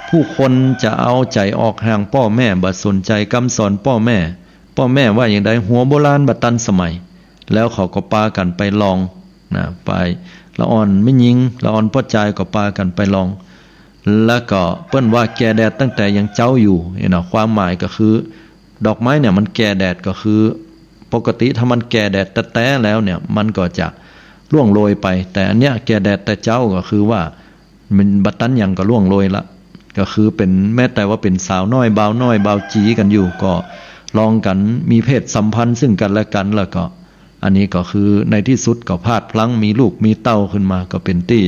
ผู้คนจะเอาใจออกห่างพ่อแม่บ่สนใจคำสอนพ่อแม่ว่าอย่างใดหัวโบราณบ่ทันสมัยแล้วเขาก็ปากันไปลองไปละอ่อนไม่ยิงละอ่อนพ่อใจก็ปากันไปลองแล้วก็เปิ้นว่าแก่แดดตั้งแต่ยังเจ้าอยู่ความหมายก็คือดอกไม้เนี่ยมันแก่แดดก็คือปกติถ้ามันแก่แดดแต้ๆแล้วเนี่ยมันก็จะร่วงโรยไปแต่อันเนี้ยแก่แดดแต่เจ้าก็คือว่ามันบัดตันยังก็ร่วงโรยละก็คือเป็นแม้แต่ว่าเป็นสาวน้อยบ่าวน้อยบ่าวจีกันอยู่ก็ลองกันมีเพศสัมพันธ์ซึ่งกันและกันแล้วก็อันนี้ก็คือในที่สุดก็พลาดพลั้งมีลูกมีเต้าขึ้นมาก็เป็นที่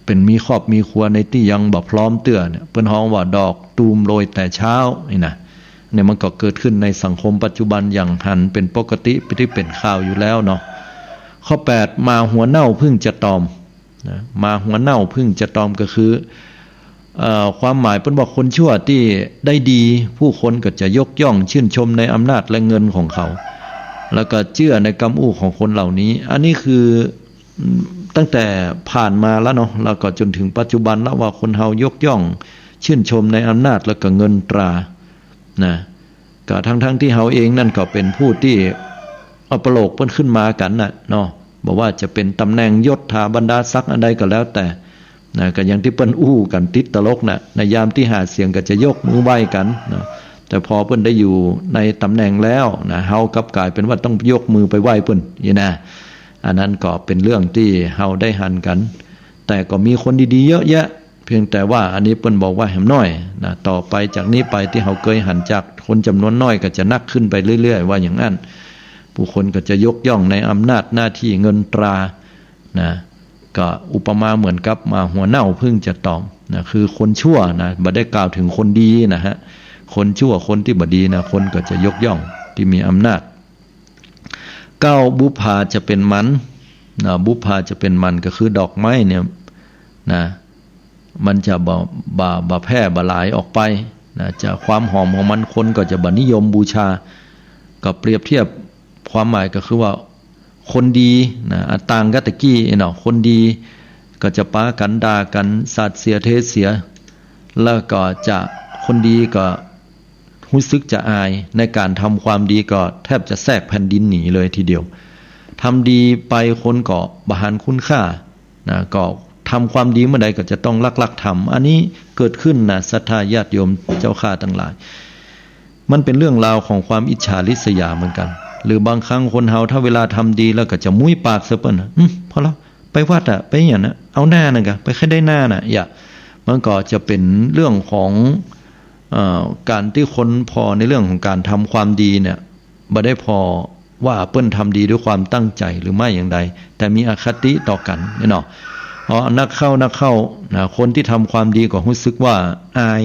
เป็นมีครอบมีครัวในที่ยังบ่พร้อมเตื้อเนี่ยเปิ้นฮ้องว่าดอกตูมโรยแต่เช้าเนี่ยมันก็เกิดขึ้นในสังคมปัจจุบันอย่างหันเป็นปกติที่เป็นข่าวอยู่แล้วเนาะข้อ8มาหัวเน่าพึ่งจะตอมมาหัวเน่าพึ่งจะตอมก็คือความหมายเปิ้นบอกคนชั่วที่ได้ดีผู้คนก็จะยกย่องชื่นชมในอำนาจและเงินของเขาแล้วก็เชื่อในกำอู้ของคนเหล่านี้อันนี้คือตั้งแต่ผ่านมาแล้วเนาะแล้วก็จนถึงปัจจุบันแล้วว่าคนเฮายกย่องชื่นชมในอำนาจและก็เงินตราก็ทั้งที่เฮาเองนั่นก็เป็นผู้ที่เอาประโลกเพิ่นขึ้นมากันน่ะเนาะบอกว่าจะเป็นตำแหน่งยศถาบรรดาศักดิ์อันใดก็แล้วแต่ก็อย่างที่เปิ้นอู้กันติดตลกในยามที่หาเสียงก็จะยกมือไหว้กันแต่พอเปิ้นได้อยู่ในตำแหน่งแล้วเฮากลับกลายเป็นว่าต้องยกมือไปไหว้เปิ้นอันนั้นก็เป็นเรื่องที่เฮาได้หันกันแต่ก็มีคนดีๆเยอะแยะเพียงแต่ว่าอันนี้เปิ้นบอกว่าแหมน้อยต่อไปจากนี้ไปที่เฮาเคยหันจากคนจำนวนน้อยก็จะนักขึ้นไปเรื่อยๆว่าอย่างนั้นผู้คนก็จะยกย่องในอำนาจหน้าที่เงินตราก็อุปมาเหมือนกับมาหัวเน่าพึ่งจะตอมคือคนชั่วบ่ได้กล่าวถึงคนดีคนชั่วคนที่บ่ดีคนก็จะยกย่องที่มีอำนาจ9บุพาจะเป็นมันบุพาจะเป็นมันก็คือดอกไม้เนี่ยมันจะบ่แพร่บ่หลายออกไปจะความหอมของมันคนก็จะบ่นิยมบูชาก็เปรียบเทียบความหมายก็คือว่าคนดีต่างกับตะกี้คนดีก็จะป้ากันด่ากันสาดเสียเทเสียแล้วก็จะคนดีก็รู้สึกจะอายในการทำความดีก็แทบจะแทรกแผ่นดินหนีเลยทีเดียวทำดีไปคนก็บ่หันคุณค่าก็ทำความดีเมื่อใดก็จะต้องลักทำอันนี้เกิดขึ้นศรัทธาญาติโยมเจ้าข้าทั้งหลายมันเป็นเรื่องราวของความอิจฉาริษยาเหมือนกันหรือบางครั้งคนเฮาถ้าเวลาทำดีแล้วก็จะมุ้ยปากซะเปิ้นพอแล้วไปวัดไปอย่างนั้นเอาหน้านั่นก็ไปแค่ได้หน้ามันก็จะเป็นเรื่องของการที่คนพอในเรื่องของการทำความดีเนี่ยบ่ได้พอว่าเปิ้นทำดีด้วยความตั้งใจหรือไม่อย่างใดแต่มีอคติต่อกันเนาะนักเข้าคนที่ทำความดีก็รู้สึกว่าอาย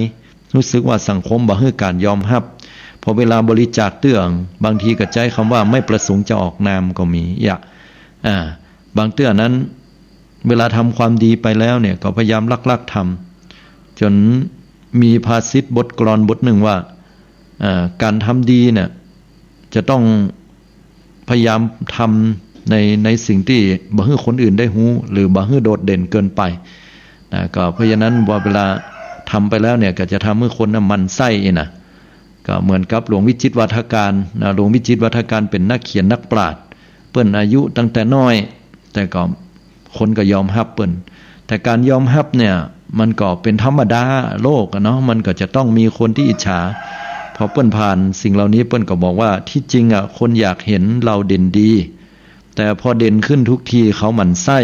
รู้สึกว่าสังคมบ่ให้การยอมรับพอเวลาบริจาคเตื้องบางทีก็ใจคำว่าไม่ประสงค์จะออกนามก็มีบางเตื้อนั้นเวลาทำความดีไปแล้วเนี่ยก็พยายามลักทำจนมีภาษิตบทกลอนบทหนึ่งว่าการทำดีเนี่ยจะต้องพยายามทำในสิ่งที่บ่ให้คนอื่นได้ฮู้หรือบ่ให้โดดเด่นเกินไปก็เพราะฉะนั้นว่าเวลาทำไปแล้วเนี่ยก็จะทำให้คนมันไส้ก็เหมือนกับหลวงวิจิตรวัฒการหลวงวิจิตรวัฒการเป็นนักเขียนนักปราชญ์เปิ้นอายุตั้งแต่น้อยแต่ก็ คนก็ยอมรับเปิ้นแต่การยอมรับเนี่ยมันก็เป็นธรรมดาโลกเนาะมันก็จะต้องมีคนที่อิจฉาพอเปิ้นผ่านสิ่งเหล่านี้เปิ้นก็บอกว่าที่จริงคนอยากเห็นเราเด่นดีแต่พอเด่นขึ้นทุกทีเขาหมั่นไส้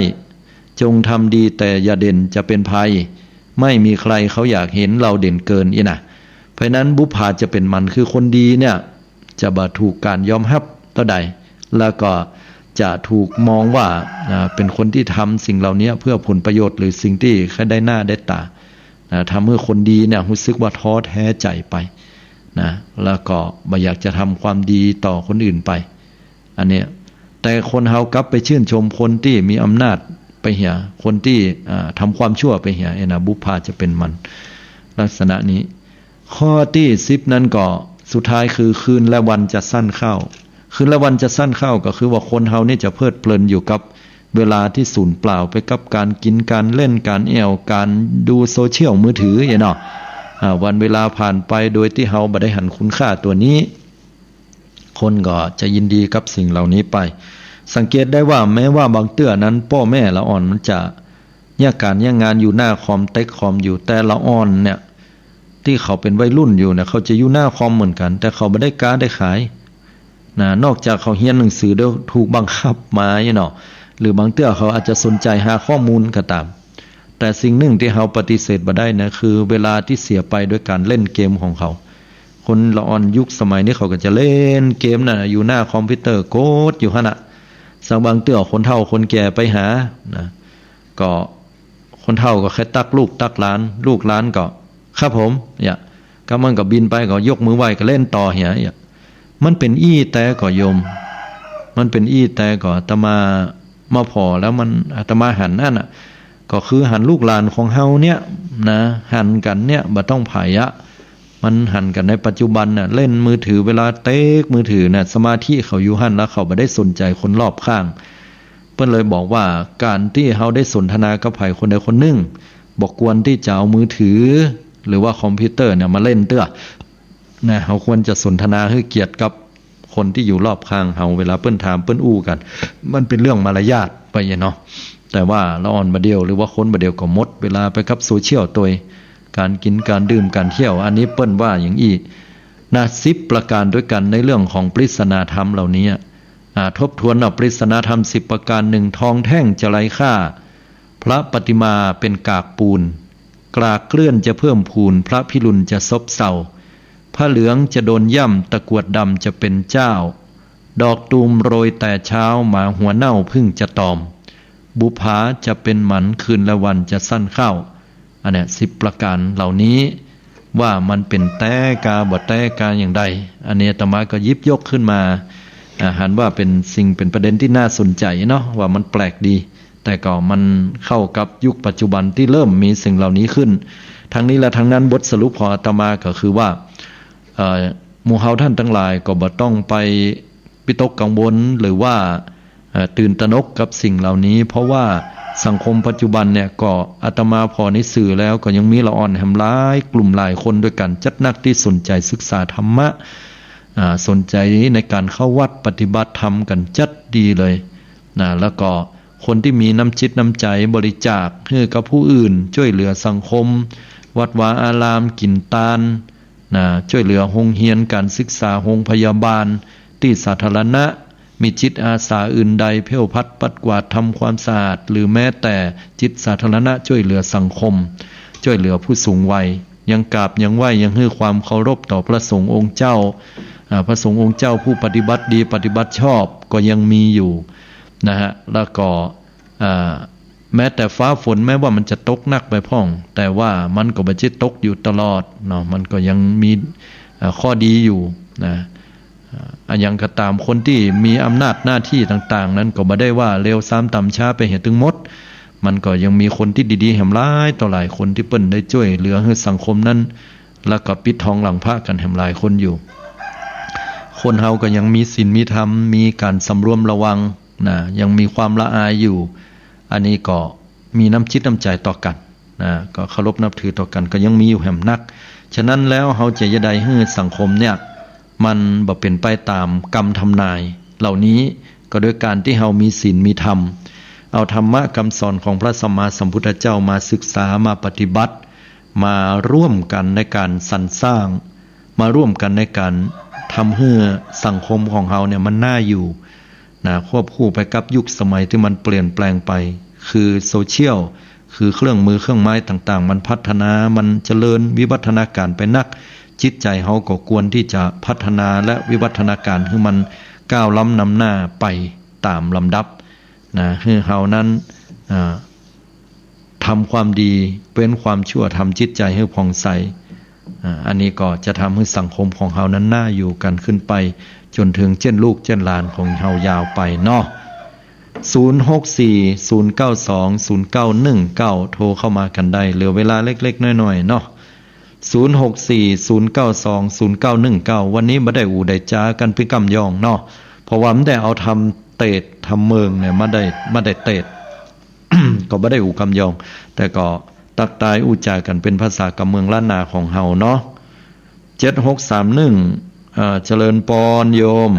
จงทำดีแต่อย่าเด่นจะเป็นภัยไม่มีใครเขาอยากเห็นเราเด่นเกินอีนะเพราะนั้นบุพภาจะเป็นมันคือคนดีเนี่ยจะบ่ถูกการยอมรับต่อใดแล้วก็จะถูกมองว่าเป็นคนที่ทำสิ่งเหล่านี้เพื่อผลประโยชน์หรือสิ่งที่แค่ได้หน้าได้ตาทำให้คนดีเนี่ยรู้สึกว่าท้อแท้ใจไปนะแล้วก็ไม่อยากจะทำความดีต่อคนอื่นไปอันเนี้ยแต่คนเฮากลับไปชื่นชมคนที่มีอำนาจไปเหียคนที่ทำความชั่วไปเหียนะบุพภาจะเป็นมันลักษณะนี้ข้อที่10นั้นก็สุดท้ายคือคืนและวันจะสั้นเข้าคืนและวันจะสั้นเข้าก็คือว่าคนเฮานี่จะเพลิดเพลินอยู่กับเวลาที่สูญเปล่าไปกับการกินการเล่นการแอวการดูโซเชียลมือถืออย่างเนาะวันเวลาผ่านไปโดยที่เฮาบ่ได้หันคุณค่าตัวนี้คนก็จะยินดีกับสิ่งเหล่านี้ไปสังเกตได้ว่าแม้ว่าบางเตื้อนั้นพ่อแม่ละอ่อนมันจะแยกการแยกงานอยู่หน้าคอมเต็กคอมอยู่แต่ละอ่อนเนี่ยที่เขาเป็นวัยรุ่นอยู่เนี่ยเขาจะอยู่หน้าคอมเหมือนกันแต่เขาไม่ได้ค้าได้ขายนอกจากเขาเรียนหนังสือแล้วถูกบังคับมาเนาะหรือบางเตื้อเขาอาจจะสนใจหาข้อมูลก็ตามแต่สิ่งหนึ่งที่เขาปฏิเสธบ่ได้นะคือเวลาที่เสียไปด้วยการเล่นเกมของเขาคนละอ่อนยุคสมัยนี้เขาก็จะเล่นเกมน่ะอยู่หน้าคอมพิวเตอร์โกดอยู่หั่นน่ะสักบางเตื้อคนเฒ่าคนแก่ไปหานะก็คนเฒ่าก็แค่ตักลูกตักหลานลูกหลานก็ครับผมเนี่ยก็มันก็บินไปก็ยกมือไหว้ก็เล่นต่อเหียมันเป็นอี้แต่ก็โยมมันเป็นอี้แต่ก็อาตมาพอแล้วมันอาตมาหันนั่นน่ะก็คือหันลูกหลานของเฮาเนี่ยนะหันกันเนี่ยบ่ต้องไผมันหันกันในปัจจุบันน่ะเล่นมือถือเวลาเต๊กมือถือน่ะสมาธิเขาอยู่หั่นแล้วเขาบ่ได้สนใจคนรอบข้างเพิ่นเลยบอกว่าการที่เฮาได้สนทนากับไผคนใดคนหนึ่งบ่ควรที่จะเอามือถือหรือว่าคอมพิวเตอร์เนี่ยมาเล่นเตื้อนะเฮาควรจะสนทนาให้เกียรติกับคนที่อยู่รอบข้างเฮาเวลาเปิ้นถามเปิ้นอู้กันมันเป็นเรื่องมารยาทไปเนาะแต่ว่าละอ่อนบ่เดียวหรือว่าคนบ่เดียวก็หมดเวลาไปกับโซเชียลตัวการกินการดื่มการเที่ยวอันนี้เปิ้นว่าอย่างอีนะ10ประการด้วยกันในเรื่องของปริศนาธรรมเหล่านี้ทบทวนปริศนาธรรม10ประการ1ทองแท่งจะไร้ค่าพระปฏิมาเป็นกากปูนกรากเกลื่อนจะเพิ่มพูนพระพิรุณจะซบเซาผ้าเหลืองจะโดนย่ำตะกรวดดำจะเป็นเจ้าดอกตูมโรยแต่เช้าหมาหัวเน่าพึ่งจะตอมบุภาจะเป็นหมันคืนและวันจะสั้นเข้าอันนี้10ประการเหล่านี้ว่ามันเป็นแต่กาบ่แต่กาอย่างใดอันนี้อาตมาก็ยิบยกขึ้นมาหันว่าเป็นสิ่งเป็นประเด็นที่น่าสนใจเนาะว่ามันแปลกดีแต่ก็มันเข้ากับยุคปัจจุบันที่เริ่มมีสิ่งเหล่านี้ขึ้นทั้งนี้และทั้งนั้นบทสรุปของอาตมาก็คือว่าหมู่เฮาท่านทั้งหลายก็บ่ต้องไปวิตกกังวลหรือว่าตื่นตระหนกกับสิ่งเหล่านี้เพราะว่าสังคมปัจจุบันเนี่ยก็อาตมาพอในสื่อแล้วก็ยังมีละอ่อนแหมหลายกลุ่มหลายคนด้วยกันจัดนักที่สนใจศึกษาธรรมะสนใจในการเข้าวัดปฏิบัติธรรมกันจัดดีเลยแล้วก็คนที่มีน้ำจิตน้ำใจบริจาคให้กับผู้อื่นช่วยเหลือสังคมวัดวาอารามกินตาลช่วยเหลือโรงเรียนการศึกษาโรงพยาบาลที่สาธารณะมีจิตอาสาอื่นใดเพ่วพัดปัดกวาดทำความสะอาดหรือแม้แต่จิตสาธารณะช่วยเหลือสังคมช่วยเหลือผู้สูงวัยยังกราบยังไหวยังให้ความเคารพต่อพระสงฆ์องค์เจ้าพระสงฆ์องค์เจ้าผู้ปฏิบัติดีปฏิบัติชอบก็ยังมีอยู่นะฮะแล้วก็แม้แต่ฟ้าฝนแม้ว่ามันจะตกหนักไปพ่องแต่ว่ามันก็ไม่ใช่ตกอยู่ตลอดเนาะมันก็ยังมีข้อดีอยู่นะอย่างก็ตามคนที่มีอำนาจหน้าที่ต่างๆนั้นก็บ่ได้ว่าเร็วซ้ำต่ำช้าไปเห็นถึงหมดมันก็ยังมีคนที่ดีๆแหมหลายต่อหลายคนที่เปิ้นได้ช่วยเหลือให้สังคมนั้นแล้วก็ปิดทองหลังพระกันแหมหลายคนอยู่คนเฮาก็ยังมีศีลมีธรรมมีการสำรวมระวังนะยังมีความละอายอยู่อันนี้ก็มีน้ำจิตน้ำใจต่อกันนะก็เคารพนับถือต่อกันก็ยังมีอยู่แหมนักฉะนั้นแล้วเฮาจะใดให้สังคมเนี่ยมันบ่เป็นไปตามกรรมทำนายเหล่านี้ก็โดยการที่เฮามีศีลมีธรรม เอาธรรมะคำสอนของพระสัมมาสัมพุทธเจ้ามาศึกษามาปฏิบัติมาร่วมกันในการสรรสร้างมาร่วมกันในการทำให้สังคมของเราเนี่ยมันน่าอยู่นะควบคู่ไปกับยุคสมัยที่มันเปลี่ยนแปลงไปคือโซเชียลคือเครื่องมือเครื่องไม้ต่างๆมันพัฒนามันเจริญวิวัฒนาการไปนักจิตใจเฮาก็ควรที่จะพัฒนาและวิวัฒนาการให้มันก้าวล้ำนำหน้าไปตามลำดับนะให้เฮานั้นทำความดีเป็นความชั่วทำจิตใจให้ผ่องใสอันนี้ก็จะทำให้สังคมของเฮานั้นน่าอยู่กันขึ้นไปจนถึงเจ้นลูกเจ้นหลานของเฮายาวไปเนาะ0640920919โทรเข้ามากันได้เหลือเวลาเล็กๆน้อยๆเนาะ0640920919วันนี้บ่ได้อูได้จ้ากันพิกำยองเนาะเพราะว่ามันได้เอาทำเตดทำเมืองเนี่ยมาได้เตด ก็บ่ได้อูกำยองแต่ก็ตักตายอูจากันเป็นภาษากำเมืองล้านนาของเฮาเนาะ7631เจริญปอนโยม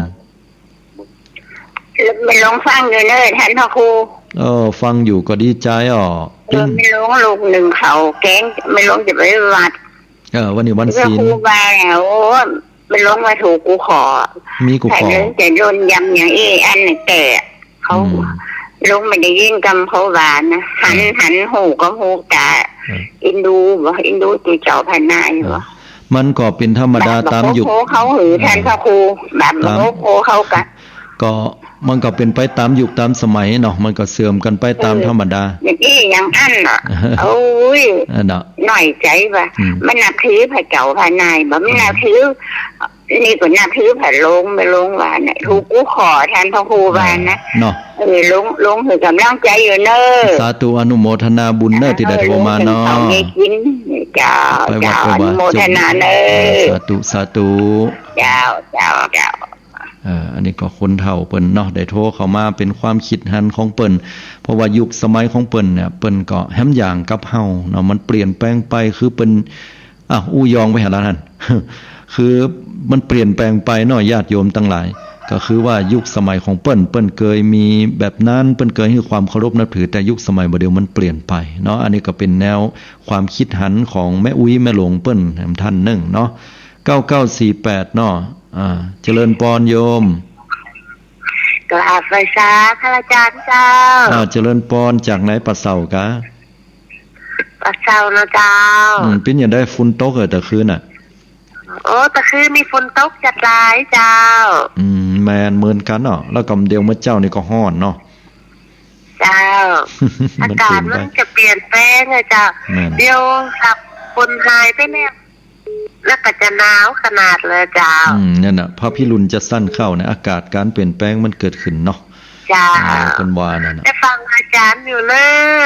ไม่ลงฟังอยู่เนอะท่านพ่อครูฟังอยู่ก็ดีใจไม่ลงลูกหนึ่งเขาแกงไม่ลงจะไปวัดวันนี้วันศีลครูบาแล้วไม่ลงมาถูกกูขอมีกูขอจะโดนยำอย่างอันแต่เขาลงไม่ได้ยินกำเขาหวานนะหันหูก็หูตาอินดูตัวเจ้าพันนายเหรอมันก็เป็นธรรมดาตามยุคเขาหือแทนพระครูแบบโคเขากันก็มันก็เป็นไปตามยุคตามสมัยเนาะมันก็เสื่อมกันไปตามธรรมดาอย่างนี้อย่างอันอ่ะโอ้ยหน่อยใจว่ะมันนับถือพระเจ้าพระนายบ่ไม่นับถือนี่ก็นับถือพระลงไม่ลงว่าเนี่ยถูกกูขอแทนพระครูบานะเนาะลงคือกำลังใจอยู่เนอะสาธุอนุโมทนาบุญเนอะที่ได้โทรมาเนาะเจ้าอนุโมทนาเนอะสาธุเจ้าอันนี้ก็คนเฒ่าเปิ้นเนาะได้โทรเข้ามาเป็นความคิดหันของเปิ้นเพราะว่ายุคสมัยของเปิ้นเนี่ยเปิ้นก็แฮมอย่างกับเฮาเนาะมันเปลี่ยนแปลงไปคือเปิ้นอู้ยองไปหาละนั่น คือมันเปลี่ยนแปลงไปเนาะญาติโยมทั้งหลายก็คือว่ายุคสมัยของเปิ้นเคยมีแบบนั้นเปิ้นเคยให้ความเคารพนับถือแต่ยุคสมัยบ่เดียวมันเปลี่ยนไปเนาะอันนี้ก็เป็นแนวความคิดหันของแม่อุ้ยแม่หลวงเปิ้นท่านนึงเนาะ9948เนาะเจริญปอนโยมกราบไหว้สาพระอาจารย์เจ้าเจริญปอนจากไหนปะเสากะปะเสาเนาะเจ้าเป็นอย่างได้ฝุ่นตกแต่คืนน่ะโอ้แต่คืนมีฝนตกจัดหลายเจ้าแมนเหมือนกันเนาะแล้วกำเดียวเมื่อเจ้านี่ก็ฮ้อนเนาะเจ้าอากาศมันจะเปลี่ยนแปลงเลยเจ้าเดี๋ยวสับฝนหายไปแน่แล้วก็จะหนาวขนาดเลยเจ้าเนี่ยน่ะพระพิรุณจะสั้นเข้าเนี่ยอากาศการเปลี่ยนแปลงมันเกิดขึ้นเนาะจ้าเป็นวานั่นน่ะได้ฟังอาจารย์อยู่เล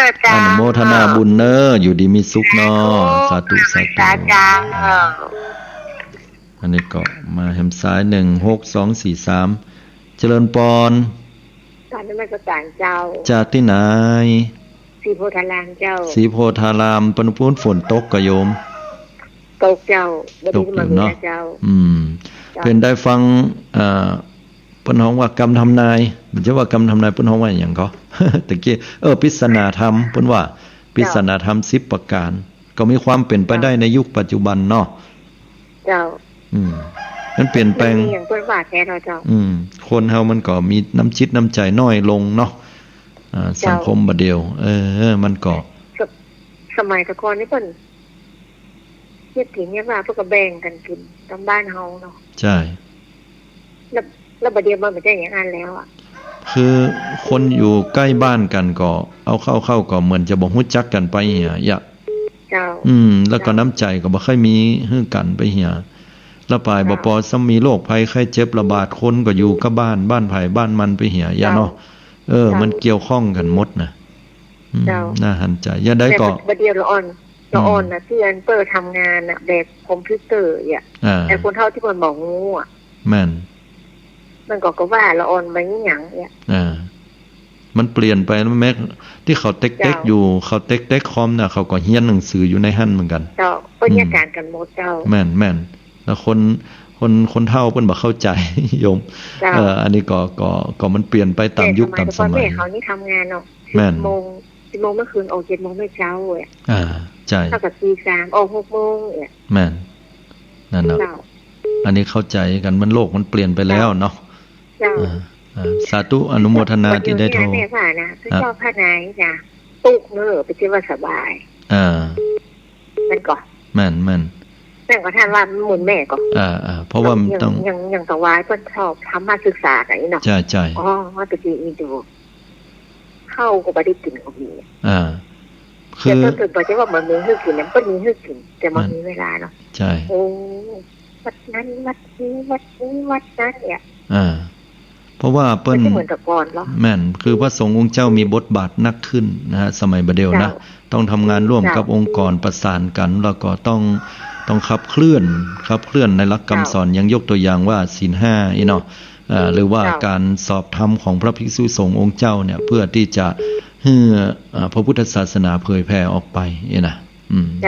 ยจ้าอนุโมทนาบุญเนอะอยู่ดีมีสุขเนาะสาธุจ้าอันนี้ก็มาแหมซ้าย16243เจริญปอนการนมัสการเจ้าจากที่ไหนศรีโพธารามเจ้าศรีโพธารามปนพูนฝนตกกะโยมตกเจ้าตกเนาะเพิ่นได้ฟังเพิ่นฮ้องว่ากรรมทำนายมันจะว่ากรรมทำนายเพิ่นฮ้องว่าหยังก็ตะกี้ปริศนาธรรมเพิ่นว่าปริศนาธรรม10ประการก็มีความเป็นไปได้ในยุคปัจจุบันเนาะเจ้ามันเปลี่ยนแปลงอย่างเพิ่นว่าแท้เนาะเจ้าคนเฮามันก็มีน้ำจิตน้ำใจน้อยลงเนาะสังคมบ่เดียวมันก็สมัยตะก่อนนี่เพิ่นเฮ็ดกินเนี่ยว่าเพิ่นก็แบ่งกันกินตามบ้านเฮาเนาะใช่แล้วบ่เดียวมันบ่ได้อย่างนั้นแล้วอ่ะคือคนอยู่ใกล้บ้านกันก็เอาเข้าก็เหมือนจะบ่ฮู้จักกันไปเหี่ยเจ้าแล้วก็น้ำใจก็บ่ค่อยมีฮื้อกันไปเหี่ยละปายบ่พอซ้ำมีโรคภัยไข้เจ็บระบาดคนก็อยู่กับบ้านไผบ้านมันไปเหี่ยอย่าเนาะมันเกี่ยวข้องกันหมดนะน่าหันใจอย่าได้ก็บ่เดียวละอ่อนน่ะที่อันเปิดทำงานน่ะแบบคอมพิวเตอร์อ่ะแต่คนเฒ่าที่เพิ่นบอกงูอ่ะแม่นมันก็ว่าละอ่อนไปหยังเนี่ยมันเปลี่ยนไปแล้วแม้ที่เขาเต็กๆอยู่เขาเต็กๆคอมน่ะเขาก็เรียนหนังสืออยู่ในหั่นเหมือนกันเจ้าบรรยากาศกันหมดเจ้าแม่นแล้วคนเฒ่าเพิ่นบ่เข้าใจโยมอันนี้ก็มันเปลี่ยนไปตามยุคตามสมัยแม่เขานี่ทำงานเนาะ แม่น10 โมงเมื่อคืนออก7 โมงเมื่อเช้าใช่เท่ากับตี 3ออก6 โมงแม่นนั่นเนาะอันนี้เข้าใจกันมันโลกมันเปลี่ยนไปแล้วเนาะสาธุอนุโมทนาที่ได้โทรแม่ค่ะนะพระเจ้าพระนายนะตุกเนอไปที่ว่าสบายมันก่อนแม่นแม่ก็ท่านว่าหมุนแม่ก็เพราะว่าต้องยังตะวายเพิ่นชอบทำมาศึกษาอะไรเนาะใช่อ๋อว่าตะกี้อีดูเข้าก็บ่ได้กินก็มีคือเพิ่นบอกว่ามันมีให้กินนั้นก็มีให้กินแต่มันมีเวลาเนาะใช่โอ้วัดนั้นวัดนี้วัดนั้นเนี่ยเพราะว่าเปิ้นเหมือนแต่ก่อนเนาะแม่นคือพระสงฆ์องค์เจ้ามีบทบาทนักขึ้นนะฮะสมัยบัดเดี๋ยวนะต้องทำงานร่วมกับองค์กรประสานกันแล้วก็ต้องขับเคลื่อนในหลักคำสอนยังยกตัวอย่างว่าศีล5เนาะหรือว่าการสอบธรรมของพระภิกษุสงฆ์องค์เจ้าเนี่ยเพื่อที่จะให้พระพุทธศาสนาเผยแผ่ออกไปนะ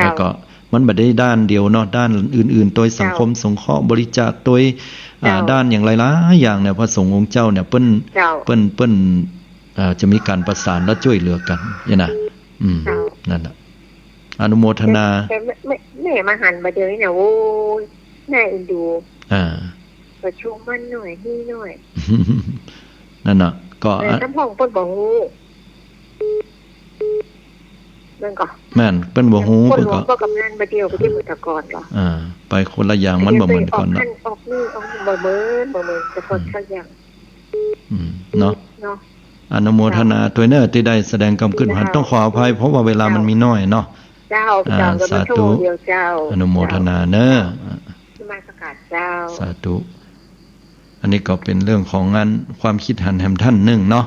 แล้วก็มันบ่ได้ด้านเดียวเนาะด้านอื่นๆโดยสังคมสงเคราะห์บริจาคโดยด้านอย่างหลายๆอย่างเนี่ยพระสงฆ์องค์เจ้าเนี่ยเปิ้นจะมีการประสานและช่วยเหลือกันนะนั่นน่ะอนุโมทนาแม่มาหันมาเดี๋ยวนี้นะโอ้ยน่าเอ็นดูประชุมมันหน่อยนี่หน่อยนั่นน่ะก็น้ำพองเปิ้นบ่ฮู้เบิ่งก่อนแม่นเปิ้นบ่ฮู้เปิ้นก็กำนันบ่เดียวไปที่มุตกรก็ไปคนละอย่างมันบ่เหมือนกันเนาะออกนี่ออกบ่เหมือนจะคนละอย่างเนาะอนุโมทนาตัวเน้อที่ได้แสดงกรรมขึ้นหันต้องขออภัยเพราะว่าเวลามันมีน้อยเนาะเจ้าสาธุอนุโมทนาเน้อมาประกาศเจ้าสาธุอันนี้ก็เป็นเรื่องของงานความคิดหันแห่งท่านหนึ่งเนาะ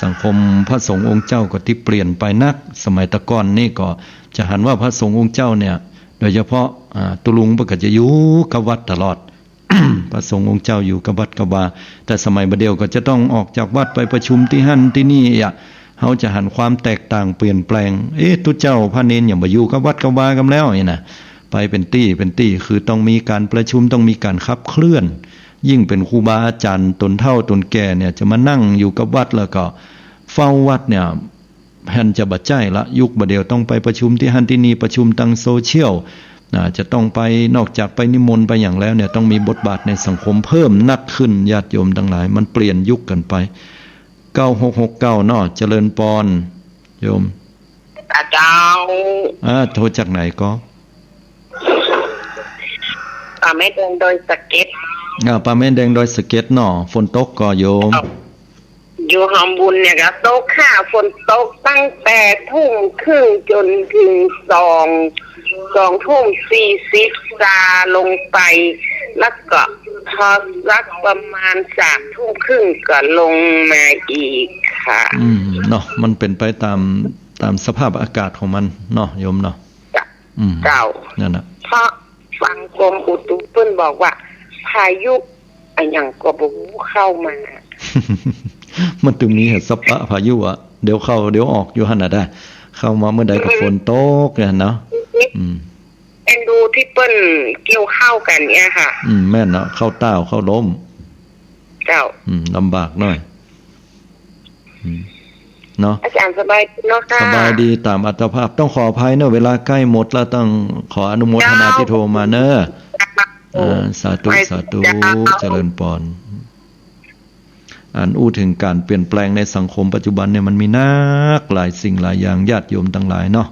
สังคมพระสงฆ์องค์เจ้าก็ที่เปลี่ยนไปนักสมัยตะก่อนนี่ก็จะหันว่าพระสงฆ์องค์เจ้าเนี่ยโดยเฉพาะตุลุงปกติจะอยู่กับวัดตลอด พระสงฆ์องค์เจ้าอยู่กับวัดกับวาแต่สมัยบัดเดียวก็จะต้องออกจากวัดไปประชุมที่หั่นที่นี่เขาจะหันความแตกต่างเปลี่ยนแปลงตุเจ้าพระเนนอย่ามาอยู่กับวัดกับวากันแล้วนี่นะไปเป็นตี้คือต้องมีการประชุมต้องมีการขับเคลื่อนยิ่งเป็นครูบาอาจารย์ตนเฒ่าตนแก่เนี่ยจะมานั่งอยู่กับวัดแล้วก็เฝ้าวัดเนี่ยแผ่นจะบัดใจละยุคบัดเดียวต้องไปประชุมที่หั่นที่นี่ประชุมทางโซเชียลจะต้องไปนอกจากไปนิมนต์ไปอย่างแล้วเนี่ยต้องมีบทบาทในสังคมเพิ่มนักขึ้นญาติโยมทั้งหลายมันเปลี่ยนยุคกันไป9669เนาะเจริญปอนโยมอาจารย์โทรจากไหนก็ป่าแม่แดงโดยสเก็ตป่าแม่แดงโดยสเก็ตเนาะฝนตกก็โยมอยู่หอมบุญเนี่ยก็ตกค่ะฝนตกตั้งแต่ทุ่มครึ่งจนถึง2 ทุ่ม 40ซาลงไปแล้วก็พอสักประมาณ3 ทุ่มครึ่งก็ลงมาอีกค่ะเนาะมันเป็นไปตามสภาพอากาศของมันเนาะโยมเนาะเจ้านั่นน่ะเพราะฟังกรมอุตุเพิ่นบอกว่าพายุอันหยังก็บ่รู้เข้ามามันถึงมีเหตุสปะพายุเดี๋ยวเข้าเดี๋ยวออกอยู่หั่นน่ะได้เข้ามาเมื่อใดก็ฝนตกเนี่ยเนาะเอ็นดูที่เปิ้นเกี่ยวข้าวกันเนี่ยค่ะแม่นเนาะเข้าต้าวเข้าล้มเจ้าลำบากหน่อยเนาะอาจารย์สบายเนาะค่ะสบายดีตามอัตภาพต้องขออภัยเนาะเวลาใกล้หมดแล้วต้องขออนุโมทนาที่โทรมาเนอะสาธุเจริญพรอู้ถึงการเปลี่ยนแปลงในสังคมปัจจุบันเนี่ยมันมีนักหลายสิ่งหลายอย่างญาติโยมทั้งหลายเนาะ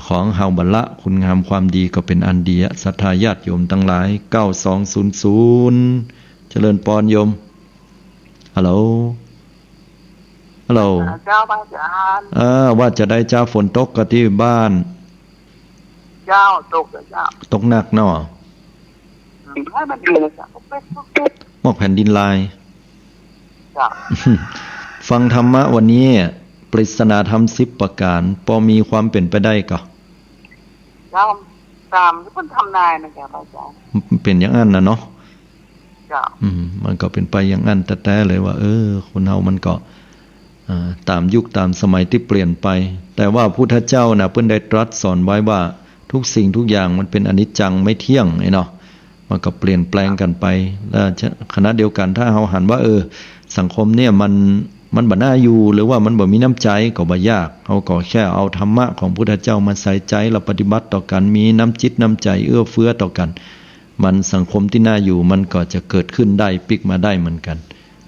ของเฮาบัลละคุณงามความดีก็เป็นอันดีศรัทธาญาติโยมทั้งหลาย9200เจริญพรโยมฮัลโหลเจ้าพระอาจารย์ว่าจะได้เจ้าฝนตกกับที่บ้านเจ้าตกเจ้าตกหนักเนาะให้มันดูจ้ะหมอกแผ่นดินลายจ้ะฟังธรรมะวันนี้ปริศนาธรรม10ประการพอมีความเป็นไปได้ก็เจ้าตามที่เพิ่นทำนายนะจ๊ะพระอาจารย์เป็นอย่างนั้นนะเนาะจ้ะมันก็เป็นไปอย่างนั้นแต่เลยว่าคนเฮามันก็ตามยุคตามสมัยที่เปลี่ยนไปแต่ว่าพุทธเจ้านะเพิ่นได้ตรัสสอนไว้ว่าทุกสิ่งทุกอย่างมันเป็นอนิจจังไม่เที่ยงเนาะมันก็เปลี่ยนแปลงกันไปแล้วขณะเดียวกันถ้าเราหันว่าสังคมเนี่ยมัน มันบ่น่าอยู่หรือว่ามันบ่มีน้ำใจก็บ่ยากเขาก็แค่เอาธรรมะของพุทธเจ้ามาใส่ใจเราปฏิบัติต่อกันมีน้ำจิตน้ำใจเอื้อเฟื้อต่อกันมันสังคมที่น่าอยู่มันก็จะเกิดขึ้นได้พลิกมาได้เหมือนกัน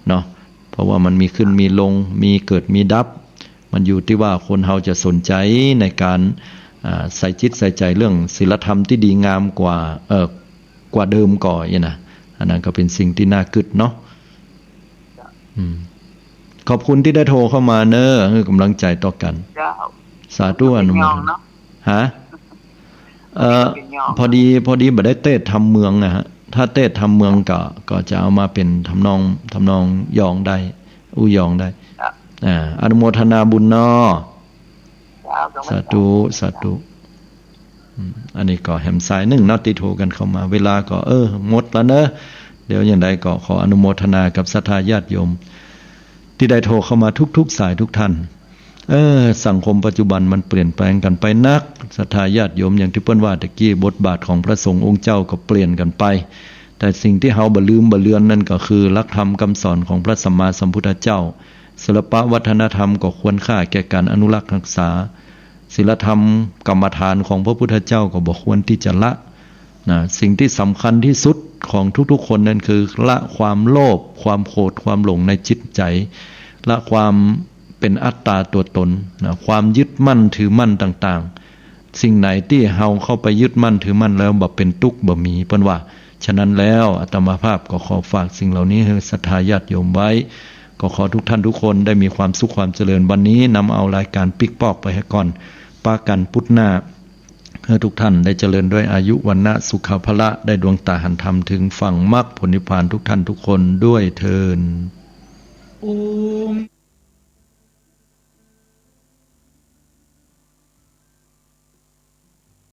เนาะเพราะว่ามันมีขึ้นมีลงมีเกิดมีดับมันอยู่ที่ว่าคนเฮาจะสนใจในการใส่จิตใส่ใจเรื่องศีลธรรมที่ดีงามกว่าเดิมก่อนนะอันนั้นก็เป็นสิ่งที่น่ากึดเนาะขอบคุณที่ได้โทรเข้ามาเนอะให้กำลังใจต่อกันสาธุอนุโมทนาฮะพอดีบ่ได้เทศทำเมืองนะฮะถ้าเทศทำเมืองก็จะเอามาเป็นทำนองยองได้อู้ยองได้อนุโมทนาบุญเนาะสาธุอันนี้ก็แหมสายหนึ่งเนาะติโทรกันเข้ามาเวลาก็หมดแล้วเนอะเดี๋ยวอย่างใดก็ขออนุโมทนากับศรัทธาญาติโยมที่ได้โทรเข้ามาทุกสายทุกท่านสังคมปัจจุบันมันเปลี่ยนแปลงกันไปนักศรัทธาญาติโยมอย่างที่เปิ้นว่าตะกี้บทบาทของพระสงฆ์องค์เจ้าก็เปลี่ยนกันไปแต่สิ่งที่เฮาบ่ลืมบ่เลือนนั่นก็คือหลักธรรมคำสอนของพระสัมมาสัมพุทธเจ้าศิลปวัฒนธรรมก็ควรค่าแก่การอนุรักษ์รักษาศีลธรรมกรรมฐานของพระพุทธเจ้าก็บ่ควรที่จะละนะสิ่งที่สำคัญที่สุดของทุกๆคนนั่นคือละความโลภความโกรธความหลงในจิตใจละความเป็นอัตตาตัวตนนะความยึดมั่นถือมั่นต่างๆสิ่งไหนที่เฮาเข้าไปยึดมั่นถือมั่นแล้วบ่เป็นทุกข์บ่มีเพิ่นว่าฉะนั้นแล้วอาตมาภาพก็ขอฝากสิ่งเหล่านี้ให้ศรัทธาญาติโยมไว้ก็ขอทุกท่านทุกคนได้มีความสุขความเจริญวันนี้นำเอารายการปิกปอกไปให้ก่อนปากันพุทธหน้าให้ทุกท่านได้เจริญด้วยอายุวันนะสุขภละได้ดวงตาหันธรรมถึงฝั่งมรรคผลนิพพานทุกท่านทุกคนด้วยเทอญ